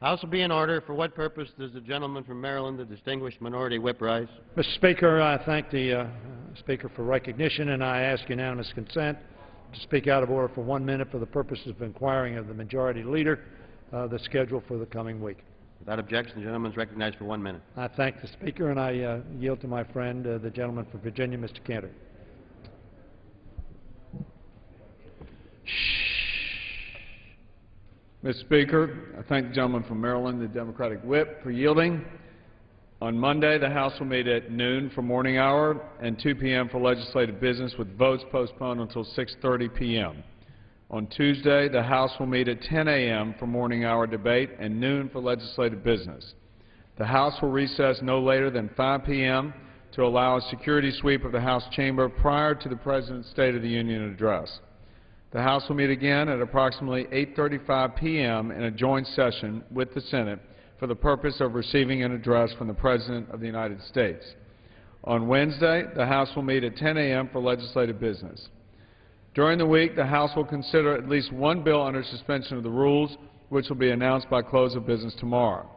House will be in order. For what purpose does the gentleman from Maryland, the distinguished minority whip, rise? Mr. Speaker, I thank the Speaker for recognition, and I ask unanimous consent to speak out of order for 1 minute for the purposes of inquiring of the Majority Leader the schedule for the coming week. Without objection, the gentleman is recognized for 1 minute. I thank the Speaker, and I yield to my friend, the gentleman from Virginia, Mr. Cantor. Mr. Speaker, I thank the gentleman from Maryland, the Democratic whip, for yielding. On Monday, the House will meet at noon for morning hour and 2 p.m. for legislative business, with votes postponed until 6:30 p.m. On Tuesday, the House will meet at 10 a.m. for morning hour debate and noon for legislative business. The House will recess no later than 5 p.m. to allow a security sweep of the House chamber prior to the President's State of the Union address. The House will meet again at approximately 8:35 p.m. in a joint session with the Senate for the purpose of receiving an address from the President of the United States. On Wednesday, the House will meet at 10 a.m. for legislative business. During the week, the House will consider at least one bill under suspension of the rules, which will be announced by close of business tomorrow.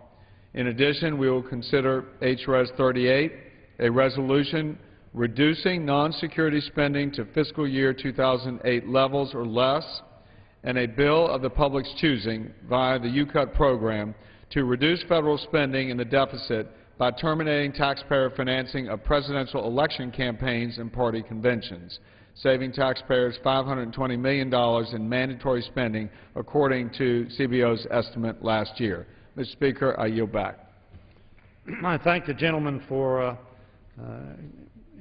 In addition, we will consider H.Res. 38, a resolution reducing non-security spending to fiscal year 2008 levels or less, and a bill of the public's choosing via the UCUT program to reduce federal spending in the deficit by terminating taxpayer financing of presidential election campaigns and party conventions, saving taxpayers $520 million in mandatory spending, according to CBO's estimate last year. Mr. Speaker, I yield back. I thank the gentleman for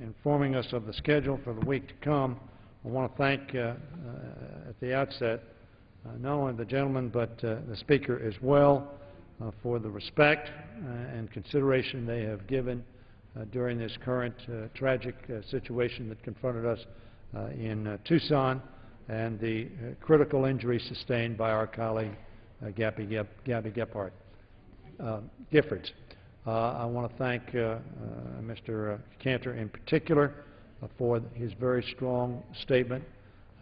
informing us of the schedule for the week to come. I want to thank at the outset not only the gentleman but the Speaker as well for the respect and consideration they have given during this current tragic situation that confronted us in Tucson and the critical injury sustained by our colleague Gabby Giffords. I want to thank Mr. Cantor in particular for his very strong statement,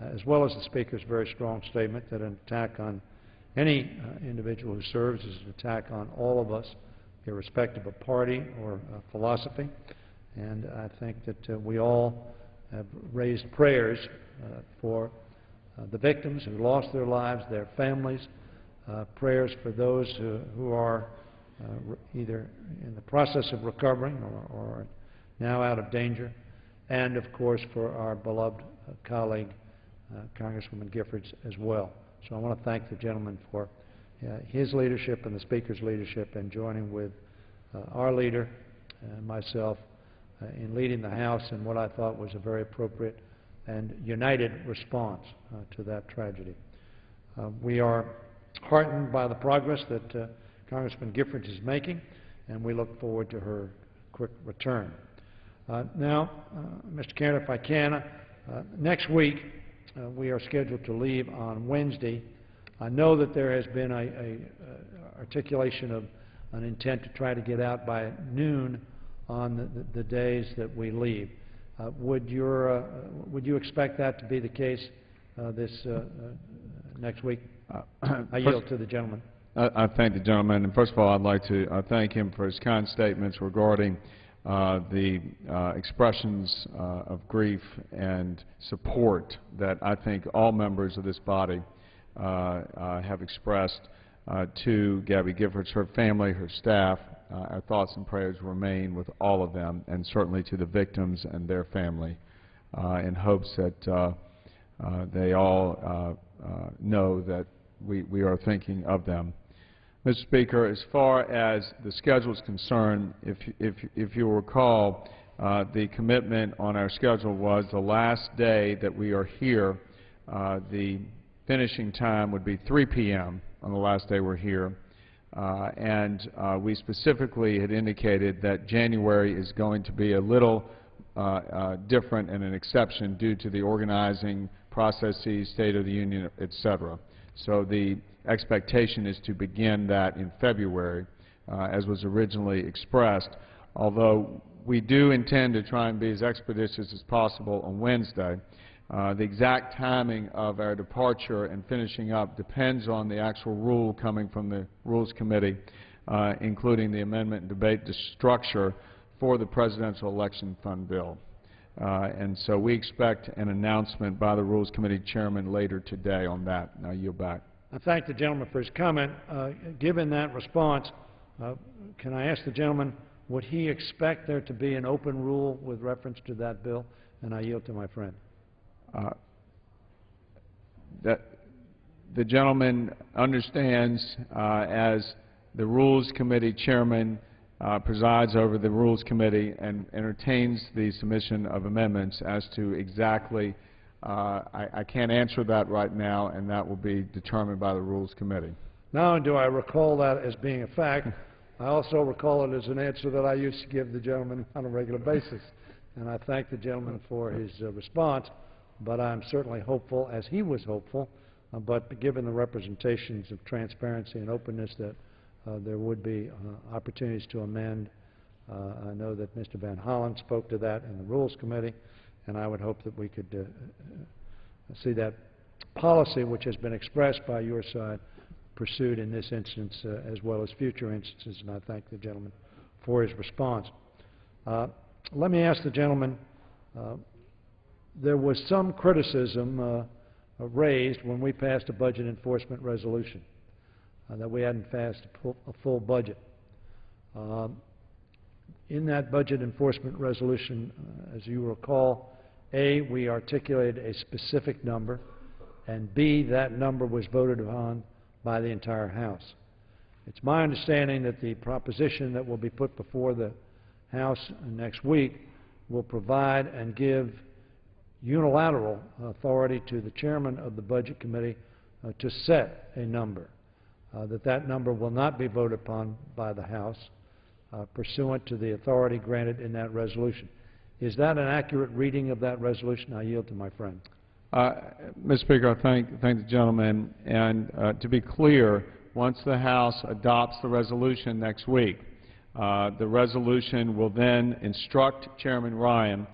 as well as the Speaker's very strong statement that an attack on any individual who serves is an attack on all of us, irrespective of party or philosophy. And I think that we all have raised prayers for the victims who lost their lives, their families, prayers for those who are either in the process of recovering or now out of danger, and of course for our beloved colleague, Congresswoman Giffords, as well. So I want to thank the gentleman for his leadership and the Speaker's leadership in joining with our leader and myself in leading the House in what I thought was a very appropriate and united response to that tragedy. We are heartened by the progress that Congressman Giffords is making, and we look forward to her quick return. Now, Mr. Cantor, if I can, next week we are scheduled to leave on Wednesday. I know that there has been an articulation of an intent to try to get out by noon on the days that we leave. Would you expect that to be the case this next week? I yield to the gentleman. I thank the gentleman, and first of all, I'd like to thank him for his kind statements regarding the expressions of grief and support that I think all members of this body have expressed to Gabby Giffords, her family, her staff. Our thoughts and prayers remain with all of them, and certainly to the victims and their family, in hopes that they all know that we are thinking of them. Mr. Speaker, as far as the schedule is concerned, if you recall, the commitment on our schedule was the last day that we are here, the finishing time would be 3 p.m. on the last day we're here. And we specifically had indicated that January is going to be a little different and an exception due to the organizing processes, State of the Union, etc. So the expectation is to begin that in February, as was originally expressed, although we do intend to try and be as expeditious as possible on Wednesday. The exact timing of our departure and finishing up depends on the actual rule coming from the Rules Committee, including the amendment and debate to structure for the Presidential Election Fund bill. And so we expect an announcement by the Rules Committee Chairman later today on that. And I yield back. I thank the gentleman for his comment. Given that response, can I ask the gentleman, would he expect there to be an open rule with reference to that bill? And I yield to my friend. The gentleman understands, as the Rules Committee Chairman presides over the Rules Committee and entertains the submission of amendments as to exactly, I can't answer that right now, and that will be determined by the Rules Committee. Not only do I recall that as being a fact, I also recall it as an answer that I used to give the gentleman on a regular basis. And I thank the gentleman for his response, but I'm certainly hopeful, as he was hopeful, but given the representations of transparency and openness that there would be opportunities to amend. I know that Mr. Van Hollen spoke to that in the Rules Committee, and I would hope that we could see that policy, which has been expressed by your side, pursued in this instance as well as future instances, and I thank the gentleman for his response. Let me ask the gentleman, there was some criticism raised when we passed a budget enforcement resolution that we hadn't passed a full budget. In that budget enforcement resolution, as you recall, A, we articulated a specific number, and B, that number was voted upon by the entire House. It's my understanding that the proposition that will be put before the House next week will provide and give unilateral authority to the chairman of the Budget Committee to set a number, that number will not be voted upon by the House pursuant to the authority granted in that resolution. Is that an accurate reading of that resolution? I yield to my friend. Mr. Speaker, I thank the gentleman. And to be clear, once the House adopts the resolution next week, the resolution will then instruct Chairman Ryan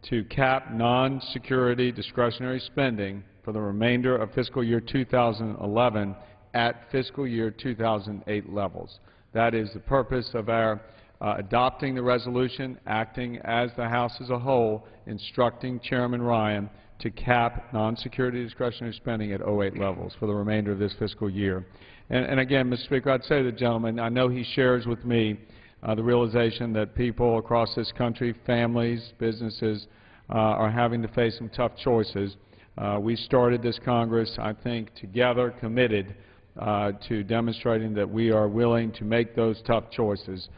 to cap non-security discretionary spending for the remainder of fiscal year 2011 at fiscal year 2008 levels. That is the purpose of our adopting the resolution, acting as the House as a whole, instructing Chairman Ryan to cap non-security discretionary spending at 2008 levels for the remainder of this fiscal year. And again, Mr. Speaker, I'd say to the gentleman, I know he shares with me the realization that people across this country, families, businesses, are having to face some tough choices. We started this Congress, I think, together, committed to demonstrating that we are willing to make those tough choices,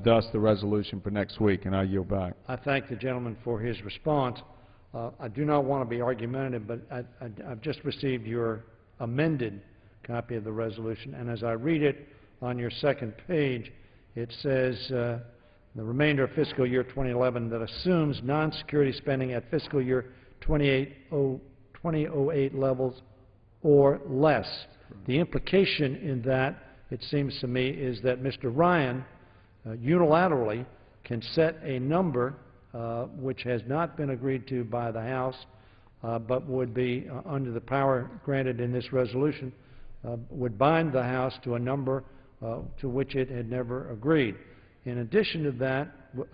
thus the resolution for next week, and I yield back. I thank the gentleman for his response. I do not want to be argumentative, but I've just received your amended copy of the resolution, and as I read it on your second page, it says the remainder of fiscal year 2011 that assumes non-security spending at fiscal year 2008 levels or less. The implication in that, it seems to me, is that Mr. Ryan unilaterally can set a number which has not been agreed to by the House, but would be under the power granted in this resolution, would bind the House to a number to which it had never agreed. In addition to that,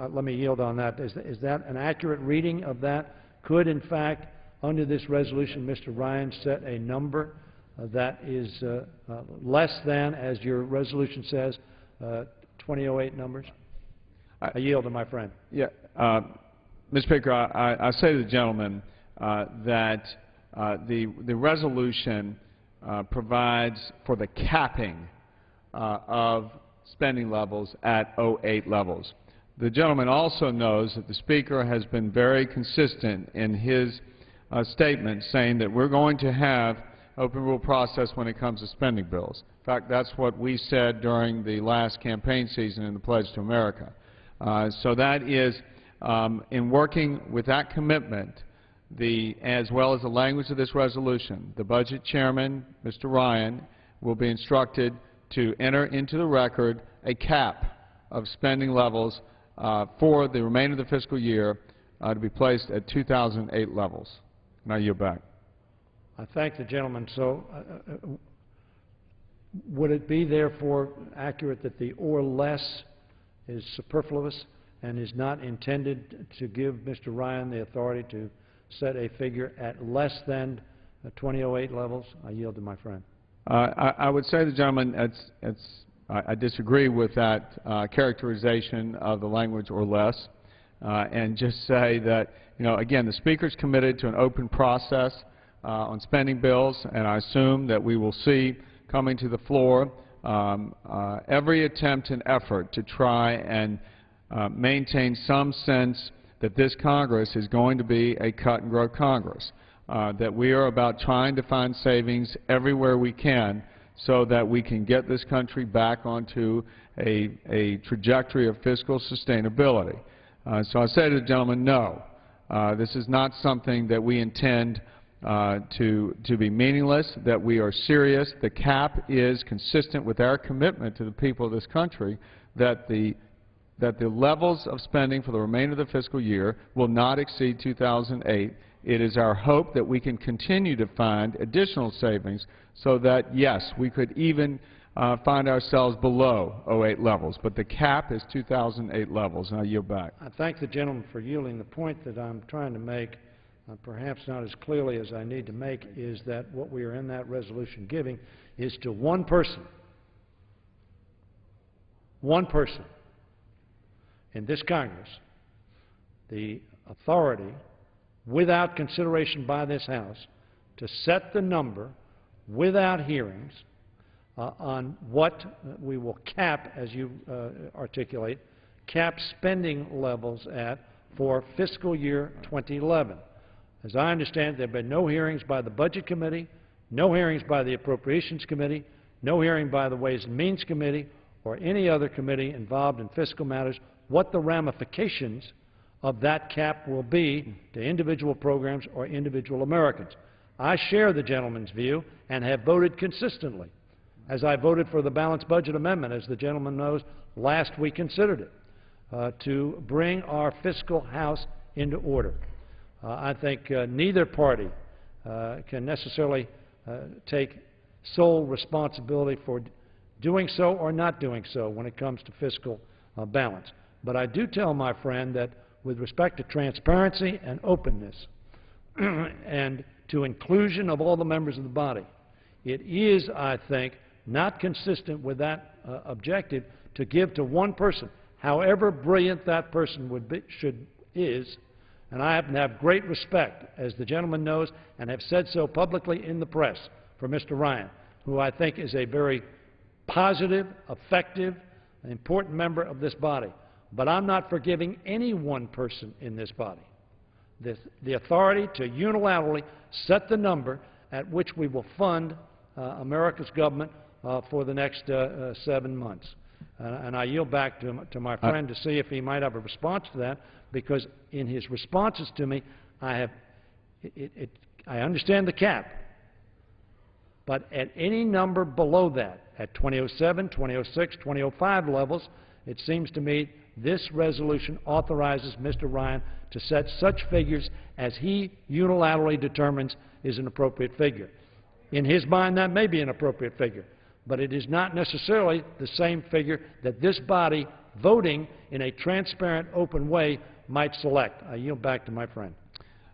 let me yield on that. Is that an accurate reading of that? Could, in fact, under this resolution, Mr. Ryan set a number that is less than, as your resolution says, 2008 numbers? I yield to my friend. Yeah, Mr. Speaker, I say to the gentleman that the resolution provides for the capping of spending levels at 2008 levels. The gentleman also knows that the Speaker has been very consistent in his statement saying that we're going to have open rule process when it comes to spending bills. In fact, that's what we said during the last campaign season in the Pledge to America. So that is, in working with that commitment, as well as the language of this resolution, the Budget Chairman, Mr. Ryan, will be instructed to enter into the record a cap of spending levels for the remainder of the fiscal year to be placed at 2008 levels. And I yield back. I thank the gentleman. So, would it be therefore accurate that the "or less" is superfluous and is not intended to give Mr. Ryan the authority to set a figure at less than 2008 levels? I yield to my friend. I would say to the gentleman, I disagree with that characterization of the language "or less," and just say that, again, the Speaker's committed to an open process on spending bills, and I assume that we will see coming to the floor every attempt and effort to try and maintain some sense that this Congress is going to be a cut-and-grow Congress, that we are about trying to find savings everywhere we can so that we can get this country back onto a trajectory of fiscal sustainability. So I say to the gentleman, no, this is not something that we intend to be meaningless, that we are serious. The cap is consistent with our commitment to the people of this country that the levels of spending for the remainder of the fiscal year will not exceed 2008. It is our hope that we can continue to find additional savings so that, yes, we could even find ourselves below 2008 levels. But the cap is 2008 levels, and I yield back. I thank the gentleman for yielding. The point that I'm trying to make, perhaps not as clearly as I need to make, is that what we are in that resolution giving is to one person in this Congress the authority, without consideration by this House, to set the number without hearings on what we will cap, as you articulate, cap spending levels at for fiscal year 2011. As I understand it, there have been no hearings by the Budget Committee, no hearings by the Appropriations Committee, no hearing by the Ways and Means Committee or any other committee involved in fiscal matters, what the ramifications of that cap will be to individual programs or individual Americans. I share the gentleman's view and have voted consistently, as I voted for the balanced budget amendment, as the gentleman knows, last we considered it, to bring our fiscal house into order. I think neither party can necessarily take sole responsibility for doing so or not doing so when it comes to fiscal balance. But I do tell my friend that with respect to transparency and openness and to inclusion of all the members of the body, it is, I think, not consistent with that objective to give to one person, however brilliant that person would be, is, and I happen to have great respect, as the gentleman knows, and have said so publicly in the press, for Mr. Ryan, who I think is a very positive, effective, and important member of this body. But I'm not forgiving any one person in this body the authority to unilaterally set the number at which we will fund America's government for the next 7 months. And I yield back to my friend to see if he might have a response to that, because in his responses to me, I understand the cap, but at any number below that, at 2007, 2006, 2005 levels, it seems to me this resolution authorizes Mr. Ryan to set such figures as he unilaterally determines is an appropriate figure. In his mind, that may be an appropriate figure, but it is not necessarily the same figure that this body, voting in a transparent, open way, might select. I yield back to my friend.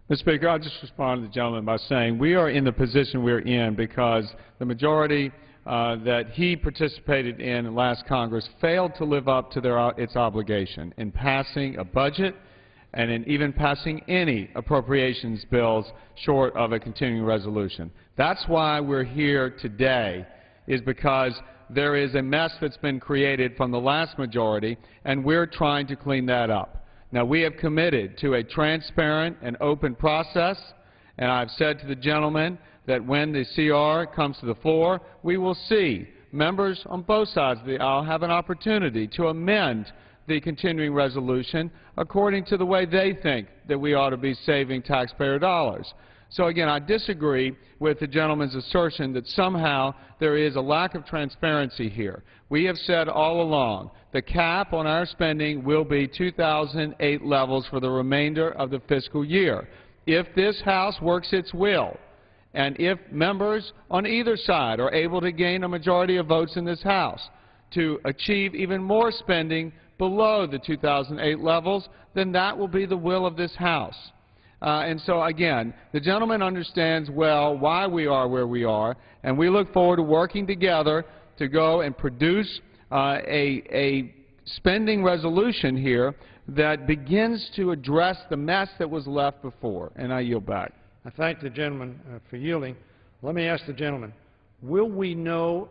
Mr. Speaker, I'll just respond to the gentleman by saying we are in the position we're in because the majority that he participated in last Congress failed to live up to its obligation in passing a budget and in even passing any appropriations bills short of a continuing resolution. That's why we're here today, is because there is a mess that's been created from the last majority, and we're trying to clean that up. Now, we have committed to a transparent and open process, and I've said to the gentleman that when the CR comes to the floor, we will see members on both sides of the aisle have an opportunity to amend the continuing resolution according to the way they think that we ought to be saving taxpayer dollars. So again, I disagree with the gentleman's assertion that somehow there is a lack of transparency here. We have said all along the cap on our spending will be 2008 levels for the remainder of the fiscal year. if this House works its will, and if members on either side are able to gain a majority of votes in this House to achieve even more spending below the 2008 levels, then that will be the will of this House. And so, again, the gentleman understands well why we are where we are, and we look forward to working together to go and produce a spending resolution here that begins to address the mess that was left before. And I yield back. I thank the gentleman for yielding. Let me ask the gentleman, will we know,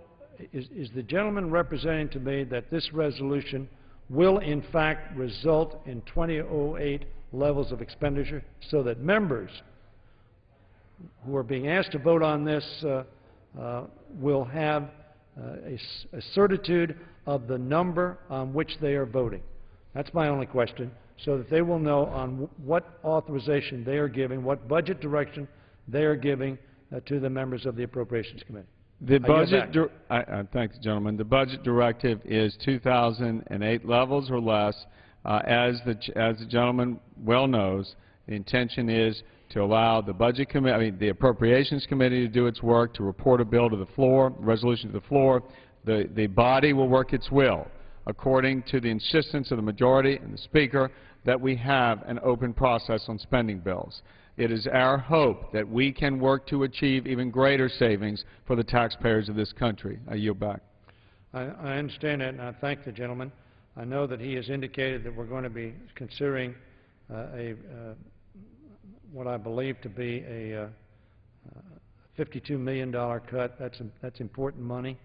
is the gentleman representing to me that this resolution will in fact result in 2008 levels of expenditure so that members who are being asked to vote on this will have a certitude of the number on which they are voting? That's my only question, so that they will know on what authorization they are giving, what budget direction they are giving to the members of the Appropriations Committee. The budget, I thank the gentleman. The budget directive is 2008 levels or less. As the gentleman well knows, the intention is to allow the budget committee, the Appropriations Committee to do its work, to report a bill to the floor, resolution to the floor. The body will work its will according to the insistence of the majority and the Speaker that we have an open process on spending bills. It is our hope that we can work to achieve even greater savings for the taxpayers of this country. I yield back. I understand that, and I thank the gentleman. I know that he has indicated that we're going to be considering what I believe to be a $52 million cut. That's important money.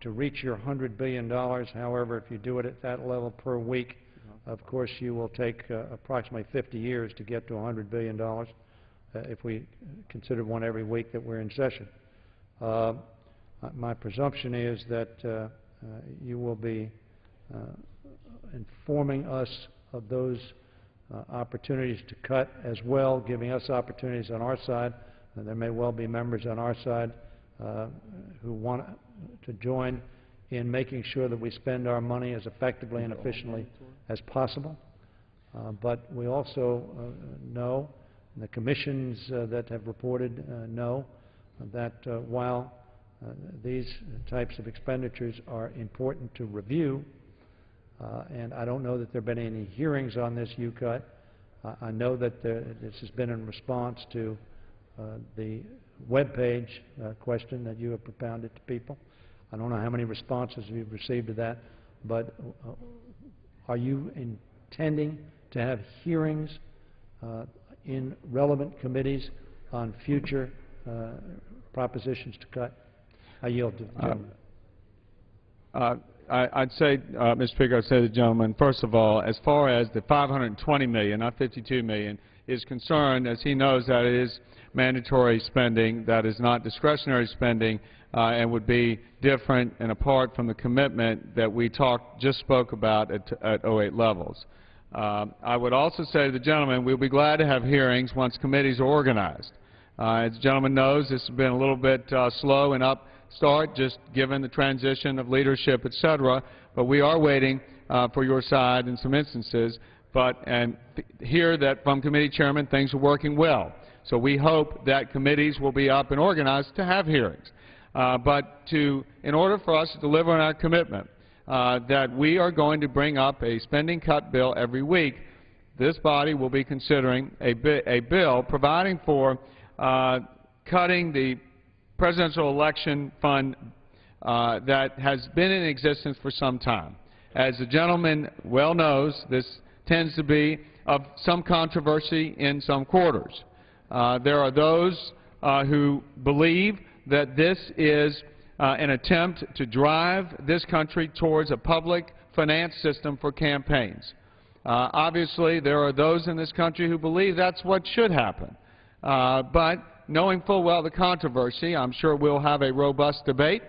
To reach your $100 billion, however, if you do it at that level per week, of course, you will take approximately 50 years to get to $100 billion if we consider one every week that we're in session. My presumption is that you will be informing us of those opportunities to cut as well, giving us opportunities on our side. There may well be members on our side who want to join in making sure that we spend our money as effectively and efficiently as possible. But we also know, and the commissions that have reported know, that while these types of expenditures are important to review, and I don't know that there have been any hearings on this U-cut. I know that this has been in response to the web page question that you have propounded to people. I don't know how many responses you've received to that, but are you intending to have hearings in relevant committees on future propositions to cut? I yield to the gentleman. I'd say, Mr. Speaker, I'd say to the gentleman, first of all, as far as the $520 million, not $52 million, is concerned, as he knows that it is mandatory spending, that is not discretionary spending, and would be different and apart from the commitment that we just spoke about at 08 levels. I would also say to the gentleman, we'll be glad to have hearings once committees are organized. As the gentleman knows, this has been a little bit slow and upstart, just given the transition of leadership, etc. But we are waiting for your side in some instances. And hear that from committee chairman things are working well. So we hope that committees will be up and organized to have hearings. In order for us to deliver on our commitment that we are going to bring up a spending cut bill every week, this body will be considering a bill providing for cutting the presidential election fund that has been in existence for some time. As the gentleman well knows, this tends to be of some controversy in some quarters. There are those who believe that this is an attempt to drive this country towards a public finance system for campaigns. Obviously, there are those in this country who believe that's what should happen. But knowing full well the controversy, I'm sure we'll have a robust debate.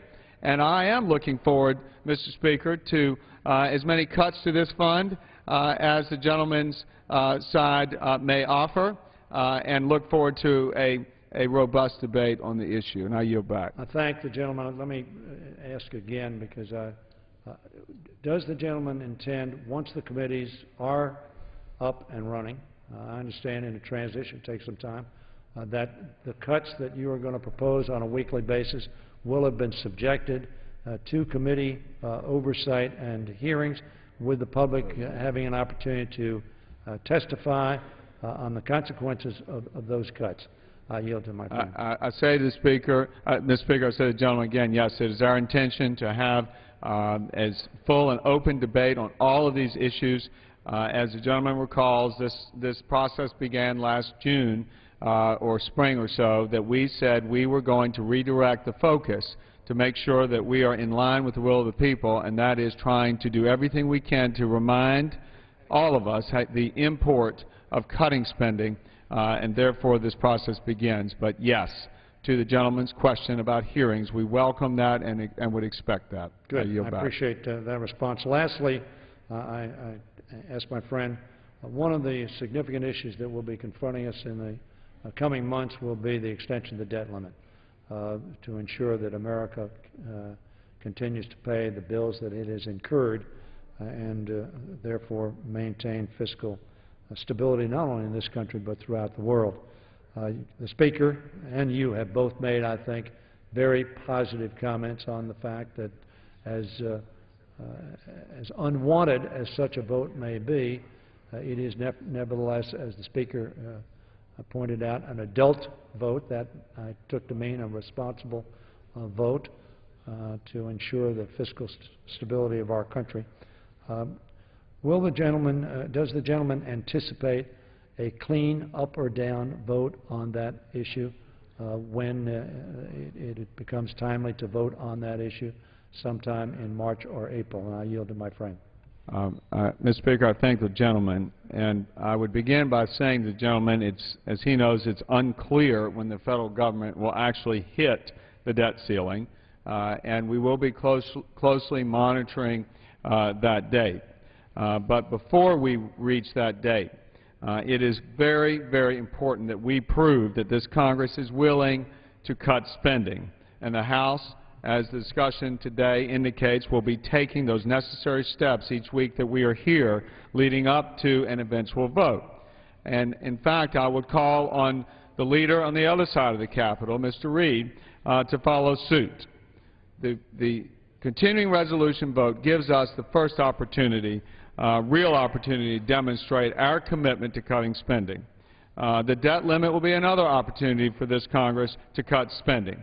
And I am looking forward, Mr. Speaker, to as many cuts to this fund as the gentleman's side may offer, and look forward to a robust debate on the issue. And I yield back. I thank the gentleman. Let me ask again, because does the gentleman intend, once the committees are up and running. I understand in the transition it takes some time, that the cuts that you are going to propose on a weekly basis will have been subjected to committee oversight and hearings, with the public having an opportunity to testify on the consequences of those cuts. I yield to my friend. I say to the Speaker, Mr. Speaker, I say to the gentleman again, yes, it is our intention to have as full and open debate on all of these issues. As the gentleman recalls, this process began last June or spring or so, that we said we were going to redirect the focus to make sure that we are in line with the will of the people, and that is trying to do everything we can to remind all of us the import of cutting spending, and therefore this process begins. But yes, to the gentleman's question about hearings, we welcome that and would expect that. Good. I appreciate that response. Lastly, I ask my friend, one of the significant issues that will be confronting us in the coming months will be the extension of the debt limit to ensure that America continues to pay the bills that it has incurred and therefore maintain fiscal stability not only in this country but throughout the world. The Speaker and you have both made, I think, very positive comments on the fact that as unwanted as such a vote may be, it is nevertheless, as the Speaker pointed out, an adult vote that I took to mean a responsible vote to ensure the fiscal stability of our country. Does the gentleman anticipate a clean up or down vote on that issue when it becomes timely to vote on that issue sometime in March or April? And I yield to my friend. Mr. Speaker, I thank the gentleman, and I would begin by saying to the gentleman, as he knows, it's unclear when the federal government will actually hit the debt ceiling, and we will be closely monitoring that date. But before we reach that date, it is very, very important that we prove that this Congress is willing to cut spending, and the House, as the discussion today indicates, will be taking those necessary steps each week that we are here leading up to an eventual vote. And in fact, I would call on the leader on the other side of the Capitol, Mr. Reid, to follow suit. The continuing resolution vote gives us the first opportunity, real opportunity, to demonstrate our commitment to cutting spending. The debt limit will be another opportunity for this Congress to cut spending.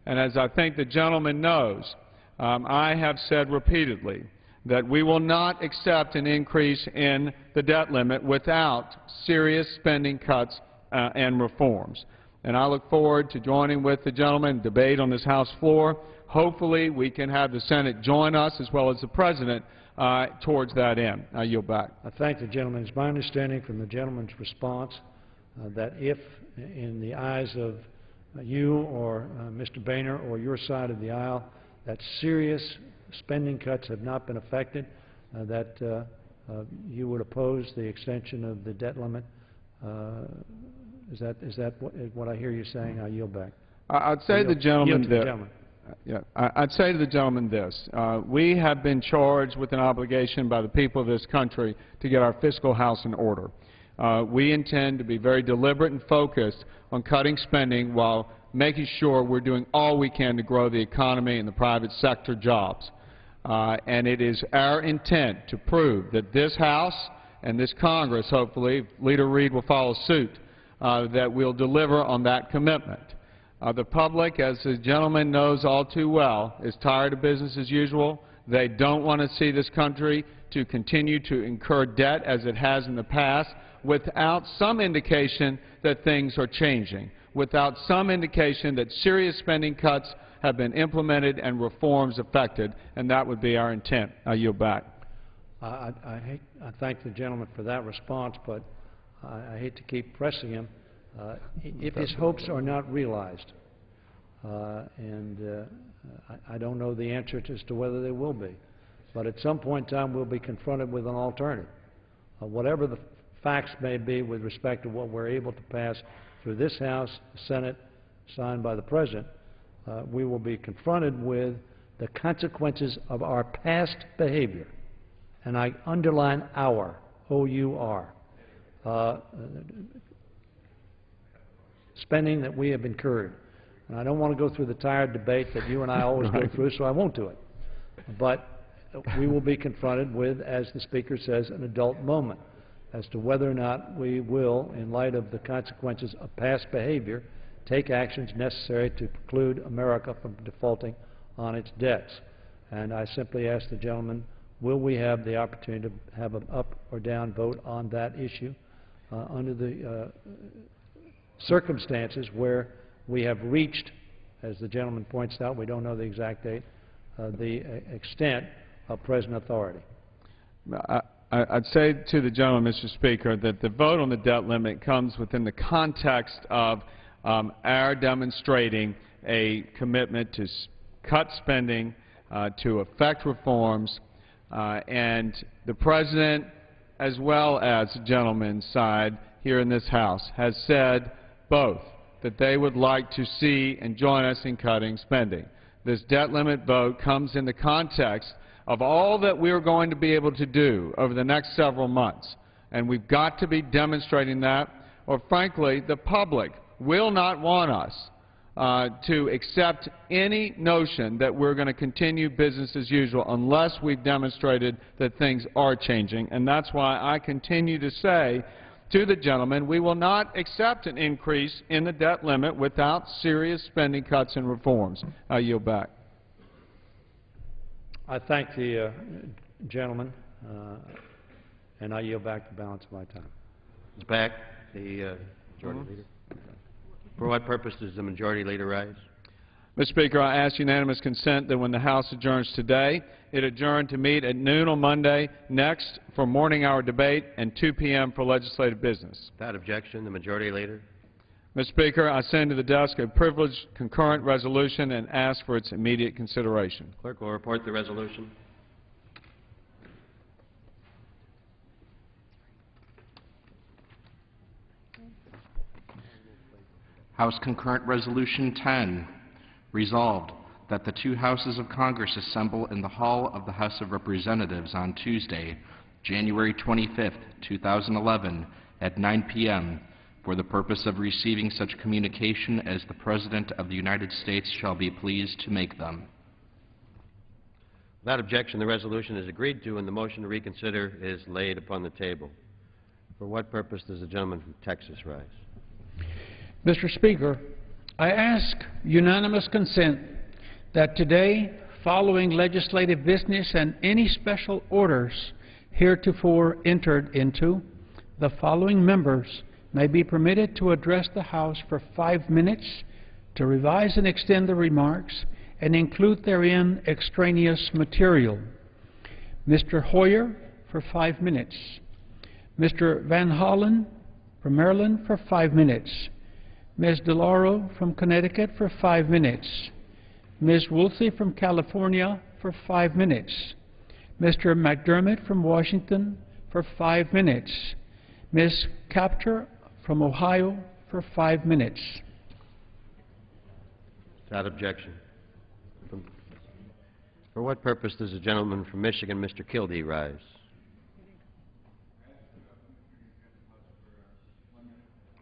And as I think the gentleman knows, I have said repeatedly that we will not accept an increase in the debt limit without serious spending cuts and reforms. And I look forward to joining with the gentleman in debate on this House floor. Hopefully we can have the Senate join us as well as the President towards that end. I yield back. I thank the gentleman. It's my understanding from the gentleman's response that if, in the eyes of you or Mr. Boehner or your side of the aisle, that serious spending cuts have not been affected, that you would oppose the extension of the debt limit. Is that what I hear you saying? I yield back. I'd say to the gentleman I'd say to the gentleman this. We have been charged with an obligation by the people of this country to get our fiscal house in order. We intend to be very deliberate and focused on cutting spending while making sure we're doing all we can to grow the economy and the private sector jobs. And it is our intent to prove that this House and this Congress, hopefully, Leader Reid will follow suit, that we'll deliver on that commitment. The public, as the gentleman knows all too well, is tired of business as usual. They don't want to see this country to continue to incur debt as it has in the past without some indication that things are changing, without some indication that serious spending cuts have been implemented and reforms effected, and that would be our intent. I yield back. I thank the gentleman for that response, but I hate to keep pressing him. If his hopes are not realized, and I don't know the answer as to whether they will be, but at some point in time we'll be confronted with an alternative. Whatever the facts may be with respect to what we're able to pass through this House, the Senate, signed by the President, we will be confronted with the consequences of our past behavior. And I underline our, O-U-R. spending that we have incurred. And I don't want to go through the tired debate that you and I always go through, so I won't do it. But we will be confronted with, as the Speaker says, an adult moment as to whether or not we will, in light of the consequences of past behavior, take actions necessary to preclude America from defaulting on its debts. And I simply ask the gentleman, will we have the opportunity to have an up or down vote on that issue under the circumstances where we have reached, as the gentleman points out, we don't know the exact date, the extent of present authority. I'd say to the gentleman, Mr. Speaker, that the vote on the debt limit comes within the context of our demonstrating a commitment to cut spending, to effect reforms, and the President, as well as the gentleman's side here in this House, has said both that they would like to see and join us in cutting spending. This debt limit vote comes in the context of all that we're going to be able to do over the next several months, and we've got to be demonstrating that, or frankly, the public will not want us to accept any notion that we're going to continue business as usual unless we've demonstrated that things are changing. And that's why I continue to say to the gentleman, we will not accept an increase in the debt limit without serious spending cuts and reforms. I yield back. I thank the gentleman, and I yield back the balance of my time. Ms. Back, the Majority Leader. For what purpose does the Majority Leader rise? Mr. Speaker, I ask unanimous consent that when the House adjourns today, it adjourn to meet at noon on Monday next for morning hour debate and 2 p.m. for legislative business. Without objection, the Majority Leader. Mr. Speaker, I send to the desk a privileged concurrent resolution and ask for its immediate consideration. Clerk will report the resolution. House Concurrent Resolution 10, resolved that the two houses of Congress assemble in the hall of the House of Representatives on Tuesday, January 25, 2011, at 9 p.m. for the purpose of receiving such communication as the President of the United States shall be pleased to make them. Without objection, the resolution is agreed to and the motion to reconsider is laid upon the table. For what purpose does the gentleman from Texas rise? Mr. Speaker, I ask unanimous consent that today, following legislative business and any special orders heretofore entered into, the following members may be permitted to address the House for 5 minutes, to revise and extend the remarks, and include therein extraneous material. Mr. Hoyer for 5 minutes. Mr. Van Hollen from Maryland for 5 minutes. Ms. DeLauro from Connecticut for 5 minutes. Ms. Woolsey from California for 5 minutes. Mr. McDermott from Washington for 5 minutes. Ms. Kaptur from Ohio for 5 minutes. Without objection. For what purpose does the gentleman from Michigan, Mr. Kildee, rise?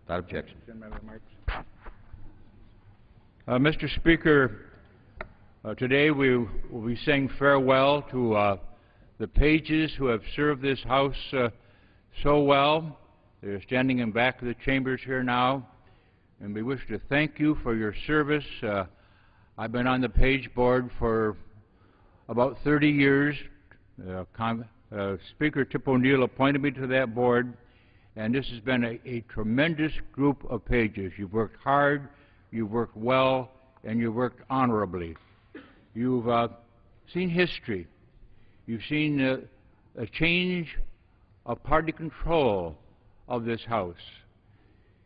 Without objection. Mr. Speaker, today we will be saying farewell to the pages who have served this House so well. They're standing in back of the chambers here now, and we wish to thank you for your service. I've been on the page board for about 30 years. Speaker Tip O'Neill appointed me to that board, and this has been a tremendous group of pages. You've worked hard, you've worked well, and you've worked honorably. You've seen history. You've seen a change of party control of this House.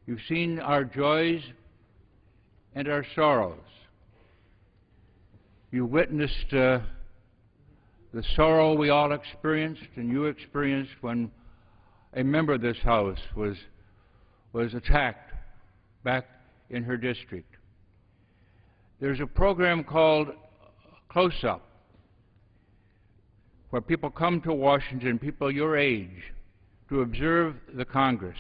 You've seen our joys and our sorrows. You witnessed the sorrow we all experienced and you experienced when a member of this House was attacked back in her district. There's a program called Close Up, where people come to Washington, people your age, to observe the Congress.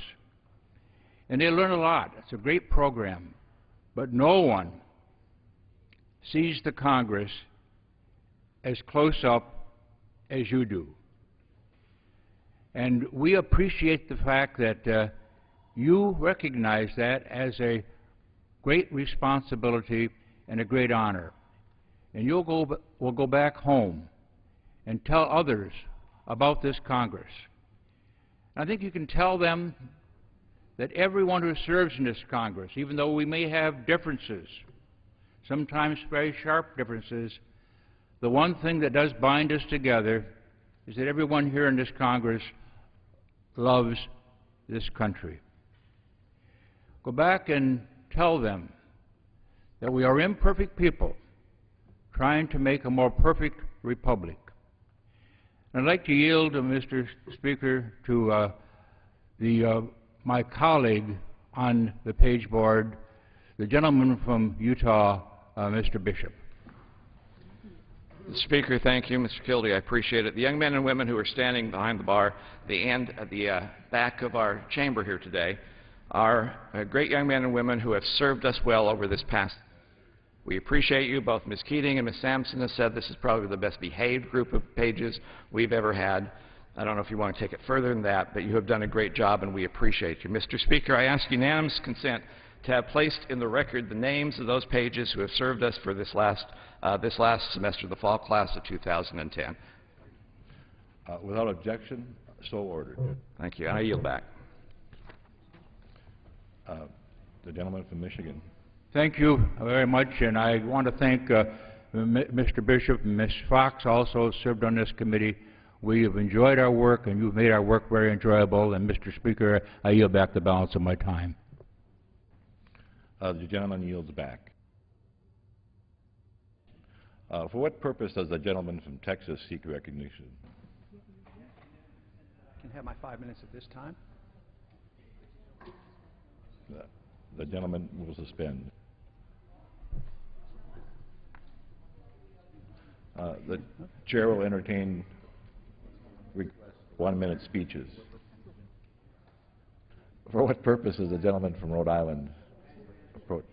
And they learn a lot. It's a great program. But no one sees the Congress as close up as you do. And we appreciate the fact that you recognize that as a great responsibility and a great honor. And we'll go back home and tell others about this Congress. I think you can tell them that everyone who serves in this Congress, even though we may have differences, sometimes very sharp differences, the one thing that does bind us together is that everyone here in this Congress loves this country. Go back and tell them that we are imperfect people trying to make a more perfect republic. And I'd like to yield, Mr. Speaker, to my colleague on the page board, the gentleman from Utah, Mr. Bishop. Speaker, thank you. Mr. Kildee, I appreciate it. The young men and women who are standing behind the bar, the back of our chamber here today, are great young men and women who have served us well over this past. We appreciate you. Both Ms. Keating and Ms. Sampson have said this is probably the best behaved group of pages we've ever had. I don't know if you want to take it further than that, but you have done a great job and we appreciate you. Mr. Speaker, I ask unanimous consent to have placed in the record the names of those pages who have served us for this last semester, the fall class of 2010. Without objection, so ordered. Thank you. And I yield back. The gentleman from Michigan. Thank you very much, and I want to thank Mr. Bishop and Ms. Fox also served on this committee. We have enjoyed our work, and you've made our work very enjoyable. And Mr. Speaker, I yield back the balance of my time. The gentleman yields back. For what purpose does the gentleman from Texas seek recognition? I can have my 5 minutes at this time. The gentleman will suspend. The chair will entertain 1-minute speeches. For what purpose is the gentleman from Rhode Island approach?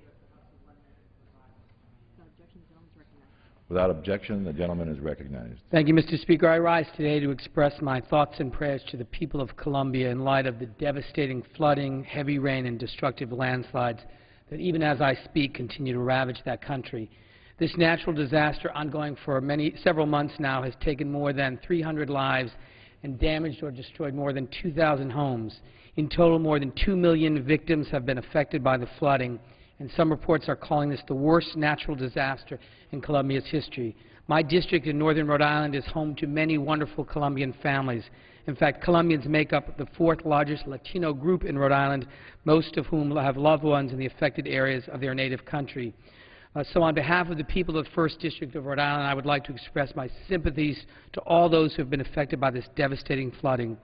Without objection, the gentleman is recognized. Thank you, Mr. Speaker. I rise today to express my thoughts and prayers to the people of Columbia in light of the devastating flooding, heavy rain, and destructive landslides that even as I speak continue to ravage that country. This natural disaster, ongoing for several months now, has taken more than 300 lives and damaged or destroyed more than 2,000 homes. In total, more than 2 million victims have been affected by the flooding, and some reports are calling this the worst natural disaster in Columbia's history. My district in northern Rhode Island is home to many wonderful Colombian families. In fact, Colombians make up the 4th largest Latino group in Rhode Island, most of whom have loved ones in the affected areas of their native country. So on behalf of the people of the 1st District of Rhode Island, I would like to express my sympathies to all those who have been affected by this devastating flooding.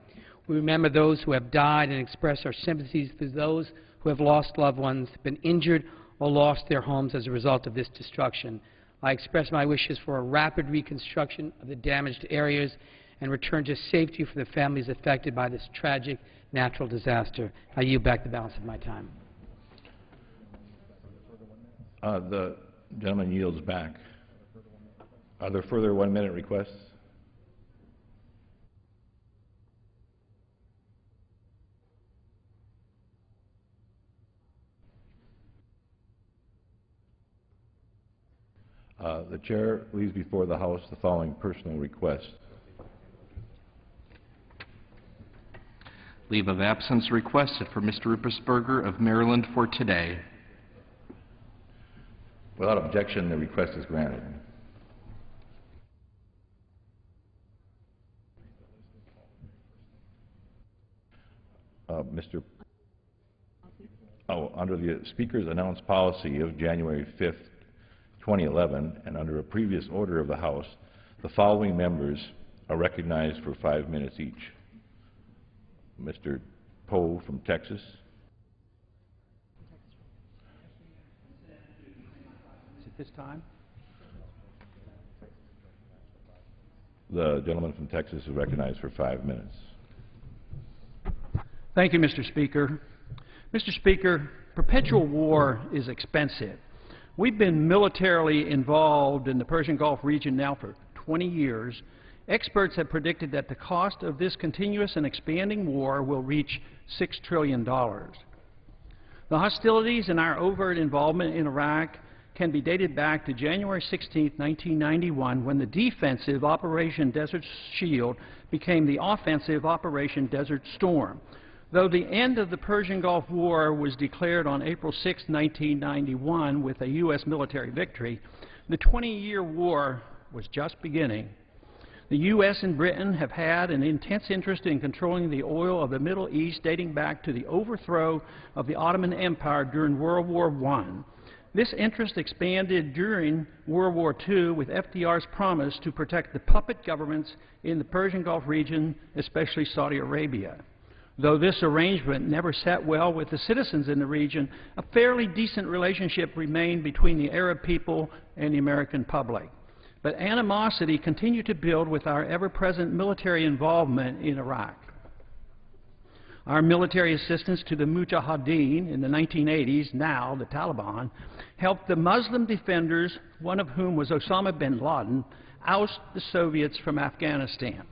We remember those who have died and express our sympathies to those who have lost loved ones, been injured, or lost their homes as a result of this destruction. I express my wishes for a rapid reconstruction of the damaged areas and return to safety for the families affected by this tragic natural disaster. I yield back the balance of my time. The gentleman yields back. Are there further 1-minute requests? The chair leaves before the House the following personal request. Leave of absence requested for Mr. Ruppersberger of Maryland for today. Without objection, the request is granted. Under the Speaker's announced policy of January 5th, 2011, and under a previous order of the House, the following members are recognized for 5 minutes each. Mr. Poe from Texas. At this time. The gentleman from Texas is recognized for 5 minutes. Thank you, Mr. Speaker. Mr. Speaker, perpetual war is expensive. We've been militarily involved in the Persian Gulf region now for 20 years. Experts have predicted that the cost of this continuous and expanding war will reach $6 trillion. The hostilities and our overt involvement in Iraq can be dated back to January 16, 1991, when the defensive Operation Desert Shield became the offensive Operation Desert Storm. Though the end of the Persian Gulf War was declared on April 6, 1991 with a U.S. military victory, the 20-year war was just beginning. The U.S. and Britain have had an intense interest in controlling the oil of the Middle East dating back to the overthrow of the Ottoman Empire during World War I. This interest expanded during World War II with FDR's promise to protect the puppet governments in the Persian Gulf region, especially Saudi Arabia. Though this arrangement never sat well with the citizens in the region, a fairly decent relationship remained between the Arab people and the American public. But animosity continued to build with our ever-present military involvement in Iraq. Our military assistance to the Mujahideen in the 1980s, now the Taliban, helped the Muslim defenders, one of whom was Osama bin Laden, oust the Soviets from Afghanistan.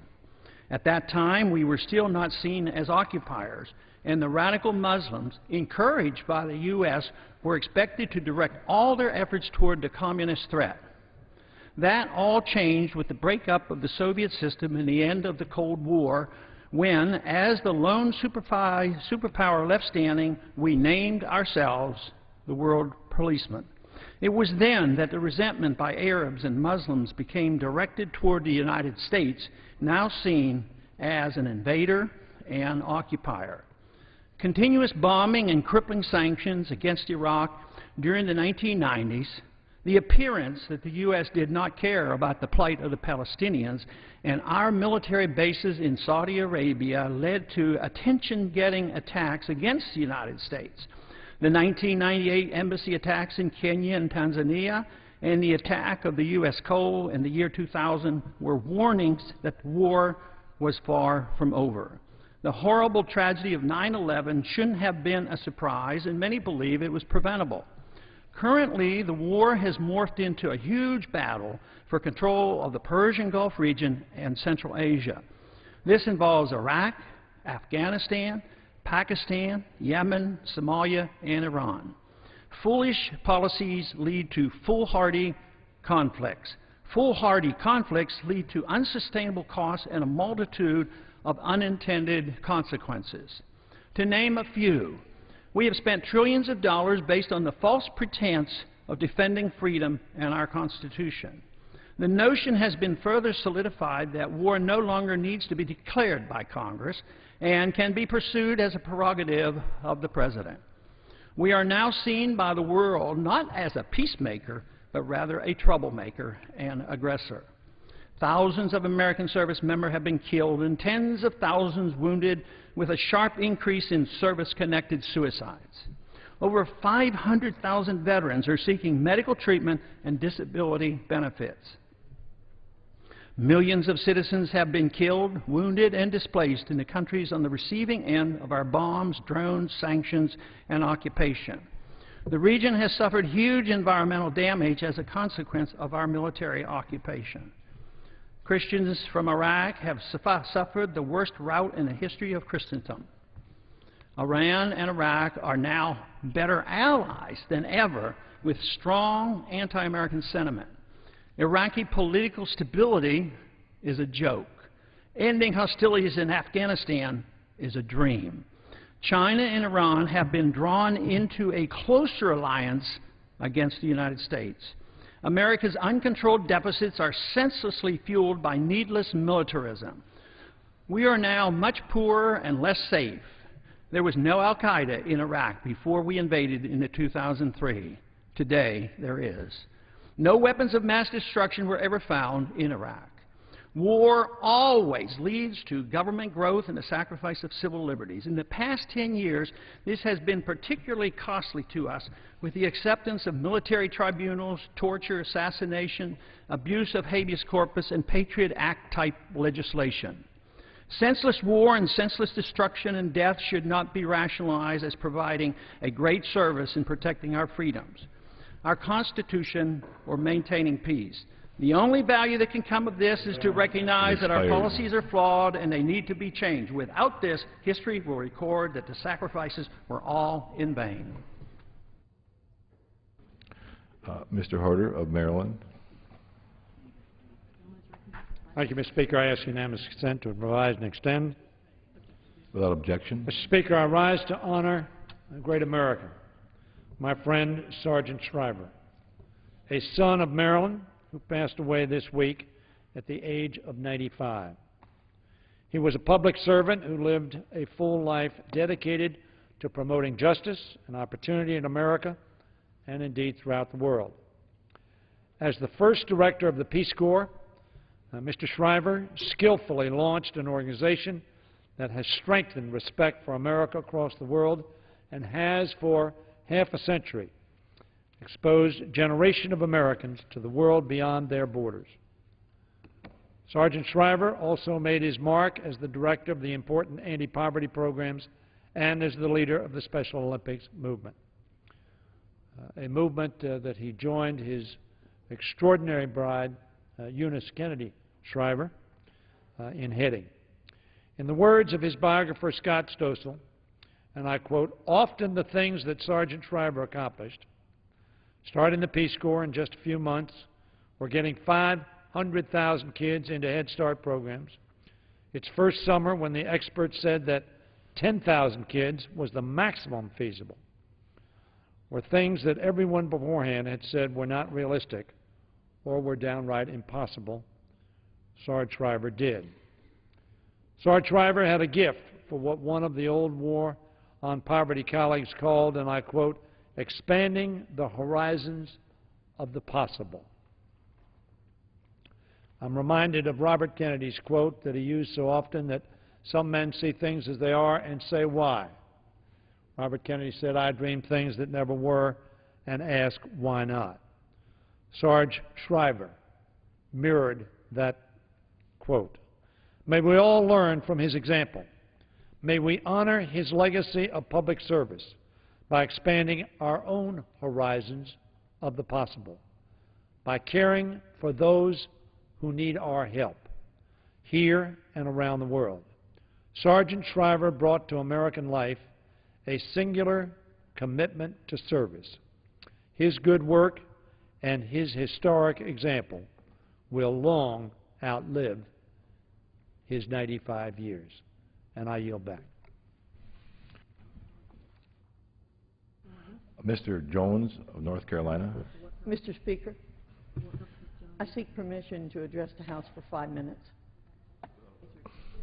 At that time, we were still not seen as occupiers, and the radical Muslims, encouraged by the U.S., were expected to direct all their efforts toward the communist threat. That all changed with the breakup of the Soviet system and the end of the Cold War, when, as the lone superpower left standing, we named ourselves the world policeman. It was then that the resentment by Arabs and Muslims became directed toward the United States, now seen as an invader and occupier. Continuous bombing and crippling sanctions against Iraq during the 1990s, the appearance that the U.S. did not care about the plight of the Palestinians, and our military bases in Saudi Arabia led to attention-getting attacks against the United States. The 1998 embassy attacks in Kenya and Tanzania and the attack of the U.S. Cole in the year 2000 were warnings that the war was far from over. The horrible tragedy of 9/11 shouldn't have been a surprise, and many believe it was preventable. Currently, the war has morphed into a huge battle for control of the Persian Gulf region and Central Asia. This involves Iraq, Afghanistan, Pakistan, Yemen, Somalia, and Iran. Foolish policies lead to foolhardy conflicts. Foolhardy conflicts lead to unsustainable costs and a multitude of unintended consequences. To name a few, we have spent trillions of dollars based on the false pretense of defending freedom and our Constitution. The notion has been further solidified that war no longer needs to be declared by Congress and can be pursued as a prerogative of the President. We are now seen by the world not as a peacemaker, but rather a troublemaker and aggressor. Thousands of American service members have been killed and tens of thousands wounded, with a sharp increase in service-connected suicides. Over 500,000 veterans are seeking medical treatment and disability benefits. Millions of citizens have been killed, wounded, and displaced in the countries on the receiving end of our bombs, drones, sanctions, and occupation. The region has suffered huge environmental damage as a consequence of our military occupation. Christians from Iraq have suffered the worst rout in the history of Christendom. Iran and Iraq are now better allies than ever, with strong anti-American sentiment. Iraqi political stability is a joke. Ending hostilities in Afghanistan is a dream. China and Iran have been drawn into a closer alliance against the United States. America's uncontrolled deficits are senselessly fueled by needless militarism. We are now much poorer and less safe. There was no al-Qaeda in Iraq before we invaded in 2003. Today, there is. No weapons of mass destruction were ever found in Iraq. War always leads to government growth and the sacrifice of civil liberties. In the past 10 years, this has been particularly costly to us, with the acceptance of military tribunals, torture, assassination, abuse of habeas corpus, and Patriot Act-type legislation. Senseless war and senseless destruction and death should not be rationalized as providing a great service in protecting our freedoms, our Constitution, or maintaining peace. The only value that can come of this is to recognize that our policies are flawed and they need to be changed. Without this, history will record that the sacrifices were all in vain. Mr. Harder of Maryland. Thank you, Mr. Speaker. I ask unanimous consent to revise and extend. Without objection. Mr. Speaker, I rise to honor a great American, my friend Sargent Shriver, a son of Maryland who passed away this week at the age of 95. He was a public servant who lived a full life dedicated to promoting justice and opportunity in America and indeed throughout the world. As the first director of the Peace Corps, Mr. Shriver skillfully launched an organization that has strengthened respect for America across the world and has, for half a century, exposed a generation of Americans to the world beyond their borders. Sergeant Shriver also made his mark as the director of the important anti-poverty programs and as the leader of the Special Olympics movement, a movement that he joined his extraordinary bride, Eunice Kennedy Shriver, in heading. In the words of his biographer, Scott Stossel, and I quote, "Often the things that Sergeant Shriver accomplished, starting the Peace Corps in just a few months, or getting 500,000 kids into Head Start programs, its first summer when the experts said that 10,000 kids was the maximum feasible, were things that everyone beforehand had said were not realistic or were downright impossible. Sarge Shriver did." Sarge Shriver had a gift for what one of the old War on Poverty colleagues called, and I quote, "expanding the horizons of the possible." I'm reminded of Robert Kennedy's quote that he used so often, that some men see things as they are and say why. Robert Kennedy said, "I dream things that never were and ask why not." Sarge Shriver mirrored that quote. May we all learn from his example. May we honor his legacy of public service by expanding our own horizons of the possible, by caring for those who need our help, here and around the world. Sergeant Shriver brought to American life a singular commitment to service. His good work and his historic example will long outlive his 95 years. And I yield back. Mr. Jones of North Carolina. Mr. Speaker, I seek permission to address the House for 5 minutes.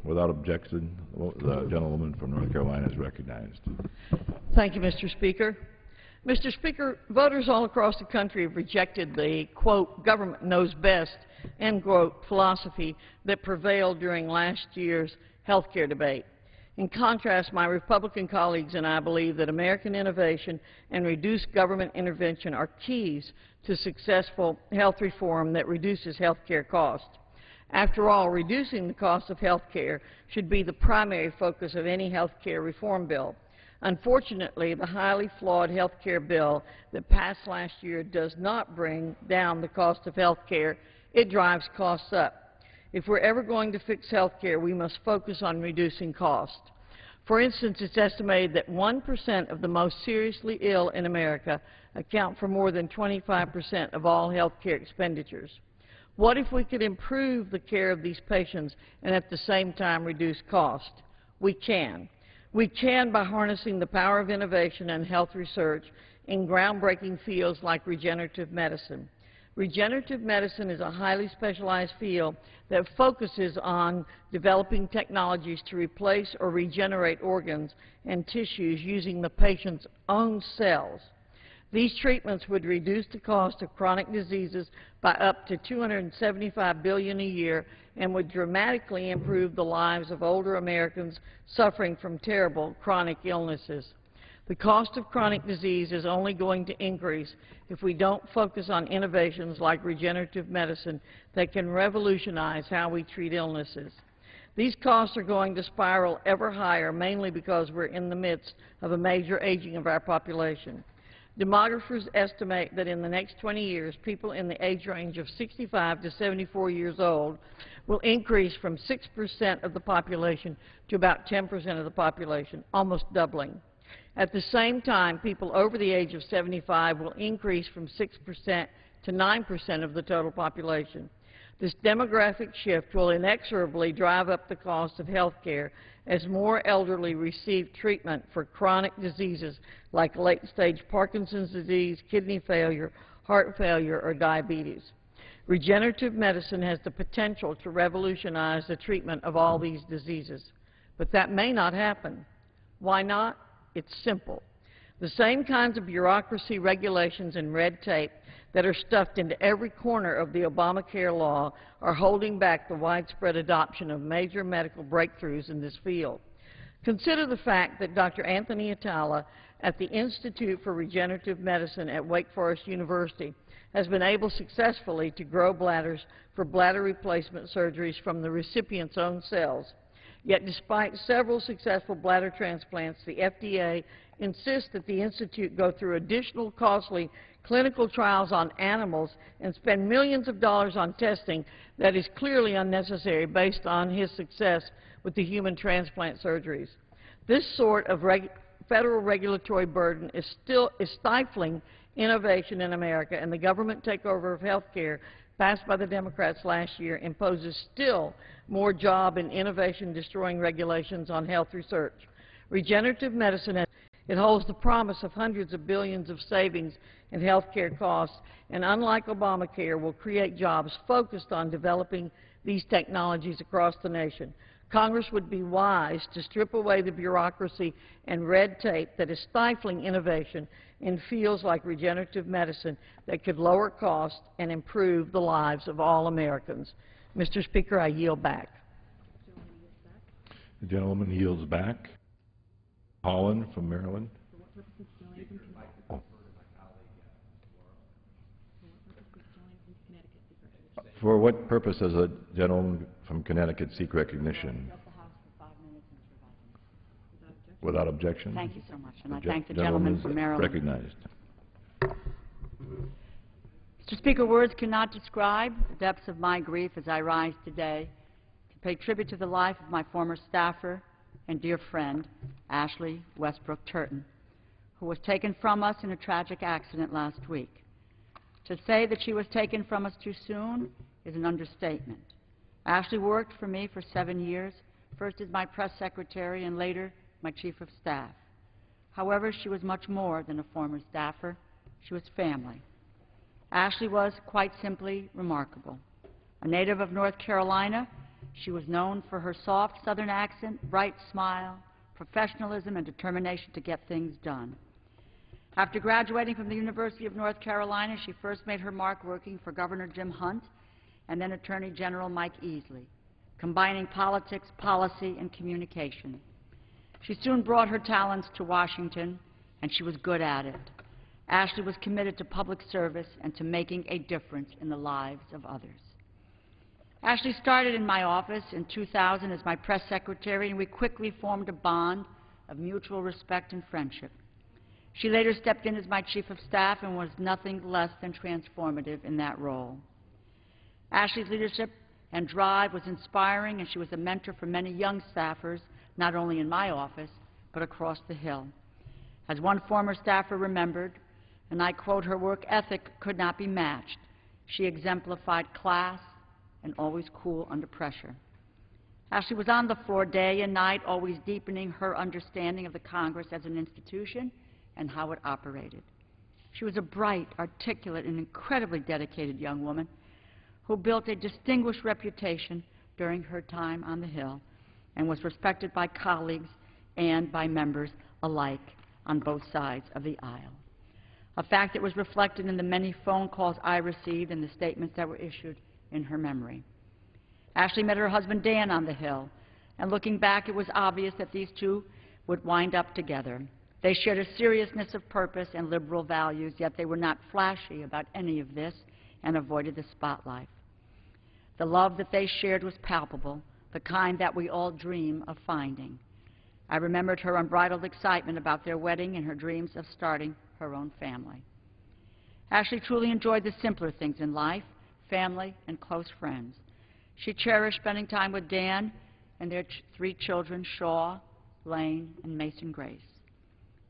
Without objection, the gentlewoman from North Carolina is recognized. Thank you, Mr. Speaker. Mr. Speaker, voters all across the country have rejected the, quote, government knows best, end quote, philosophy that prevailed during last year's health care debate. In contrast, my Republican colleagues and I believe that American innovation and reduced government intervention are keys to successful health reform that reduces health care costs. After all, reducing the cost of health care should be the primary focus of any health care reform bill. Unfortunately, the highly flawed health care bill that passed last year does not bring down the cost of health care. It drives costs up. If we're ever going to fix health care, we must focus on reducing costs. For instance, it's estimated that 1% of the most seriously ill in America account for more than 25% of all health care expenditures. What if we could improve the care of these patients and at the same time reduce cost? We can. We can by harnessing the power of innovation and health research in groundbreaking fields like regenerative medicine. Regenerative medicine is a highly specialized field that focuses on developing technologies to replace or regenerate organs and tissues using the patient's own cells. These treatments would reduce the cost of chronic diseases by up to $275 billion a year and would dramatically improve the lives of older Americans suffering from terrible chronic illnesses. The cost of chronic disease is only going to increase if we don't focus on innovations like regenerative medicine that can revolutionize how we treat illnesses. These costs are going to spiral ever higher, mainly because we're in the midst of a major aging of our population. Demographers estimate that in the next 20 years, people in the age range of 65 to 74 years old will increase from 6% of the population to about 10% of the population, almost doubling. At the same time, people over the age of 75 will increase from 6% to 9% of the total population. This demographic shift will inexorably drive up the cost of health care as more elderly receive treatment for chronic diseases like late-stage Parkinson's disease, kidney failure, heart failure, or diabetes. Regenerative medicine has the potential to revolutionize the treatment of all these diseases. But that may not happen. Why not? It's simple. The same kinds of bureaucracy, regulations, and red tape that are stuffed into every corner of the Obamacare law are holding back the widespread adoption of major medical breakthroughs in this field. Consider the fact that Dr. Anthony Atala at the Institute for Regenerative Medicine at Wake Forest University has been able successfully to grow bladders for bladder replacement surgeries from the recipient's own cells. Yet despite several successful bladder transplants, the FDA insists that the Institute go through additional costly clinical trials on animals and spend millions of dollars on testing that is clearly unnecessary based on his success with the human transplant surgeries. This sort of federal regulatory burden is stifling innovation in America, and the government takeover of health care passed by the Democrats last year imposes still more job and innovation-destroying regulations on health research. Regenerative medicine, it holds the promise of hundreds of billions of savings in health care costs, and unlike Obamacare, will create jobs focused on developing these technologies across the nation. Congress would be wise to strip away the bureaucracy and red tape that is stifling innovation in fields like regenerative medicine that could lower costs and improve the lives of all Americans. Mr. Speaker, I yield back. The gentleman yields back. Holland from Maryland. For what purpose does a gentleman from Connecticut seek recognition? Without objection? Thank you so much, and I thank the gentleman from Maryland. Recognized. Mr. Speaker, words cannot describe the depths of my grief as I rise today to pay tribute to the life of my former staffer and dear friend, Ashley Westbrook Turton, who was taken from us in a tragic accident last week. To say that she was taken from us too soon is an understatement. Ashley worked for me for 7 years, first as my press secretary and later my chief of staff. However, she was much more than a former staffer. She was family. Ashley was, quite simply, remarkable. A native of North Carolina, she was known for her soft Southern accent, bright smile, professionalism, and determination to get things done. After graduating from the University of North Carolina, she first made her mark working for Governor Jim Hunt and then Attorney General Mike Easley, combining politics, policy, and communication. She soon brought her talents to Washington, and she was good at it. Ashley was committed to public service and to making a difference in the lives of others. Ashley started in my office in 2000 as my press secretary, and we quickly formed a bond of mutual respect and friendship. She later stepped in as my chief of staff and was nothing less than transformative in that role. Ashley's leadership and drive was inspiring, and she was a mentor for many young staffers, not only in my office, but across the Hill. As one former staffer remembered, and I quote, "Her work ethic could not be matched. She exemplified class and always cool under pressure." Ashley was on the floor day and night, always deepening her understanding of the Congress as an institution and how it operated. She was a bright, articulate, and incredibly dedicated young woman who built a distinguished reputation during her time on the Hill and was respected by colleagues and by members alike on both sides of the aisle, a fact that was reflected in the many phone calls I received and the statements that were issued in her memory. Ashley met her husband Dan on the Hill, and looking back, it was obvious that these two would wind up together. They shared a seriousness of purpose and liberal values, yet they were not flashy about any of this and avoided the spotlight. The love that they shared was palpable, the kind that we all dream of finding. I remembered her unbridled excitement about their wedding and her dreams of starting her own family. Ashley truly enjoyed the simpler things in life, family and close friends. She cherished spending time with Dan and their three children, Shaw, Lane, and Mason Grace.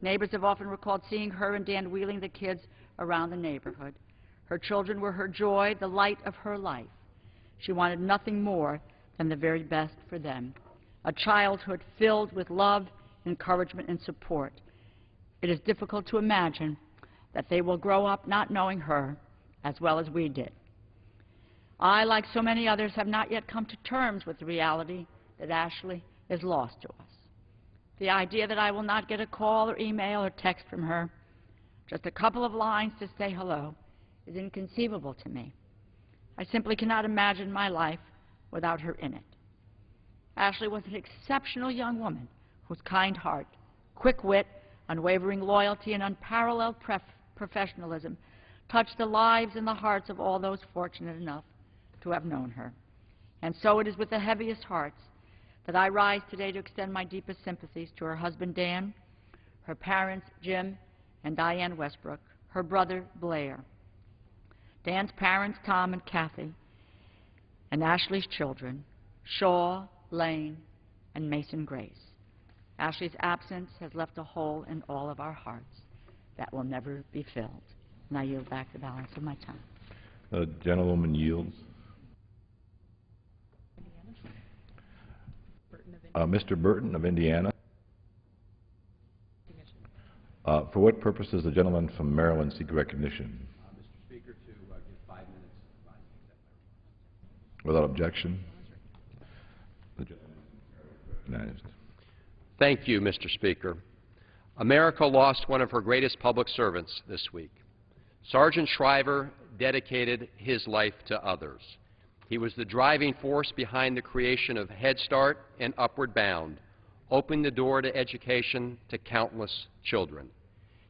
Neighbors have often recalled seeing her and Dan wheeling the kids around the neighborhood. Her children were her joy, the light of her life. She wanted nothing more than the very best for them, a childhood filled with love, encouragement, and support. It is difficult to imagine that they will grow up not knowing her as well as we did. I, like so many others, have not yet come to terms with the reality that Ashley is lost to us. The idea that I will not get a call or email or text from her, just a couple of lines to say hello, is inconceivable to me. I simply cannot imagine my life without her in it. Ashley was an exceptional young woman whose kind heart, quick wit, unwavering loyalty, and unparalleled professionalism touched the lives and the hearts of all those fortunate enough to have known her. And so it is with the heaviest hearts that I rise today to extend my deepest sympathies to her husband, Dan, her parents, Jim and Diane Westbrook, her brother, Blair, Dan's parents, Tom and Kathy, and Ashley's children, Shaw, Lane, and Mason Grace. Ashley's absence has left a hole in all of our hearts that will never be filled. And I yield back the balance of my time. The gentlewoman yields. Mr. Burton of Indiana. For what purpose does the gentleman from Maryland seek recognition? Mr. Speaker, to give 5 minutes. Without objection. The gentleman is recognized. Thank you, Mr. Speaker. America lost one of her greatest public servants this week. Sergeant Shriver dedicated his life to others. He was the driving force behind the creation of Head Start and Upward Bound, opening the door to education to countless children.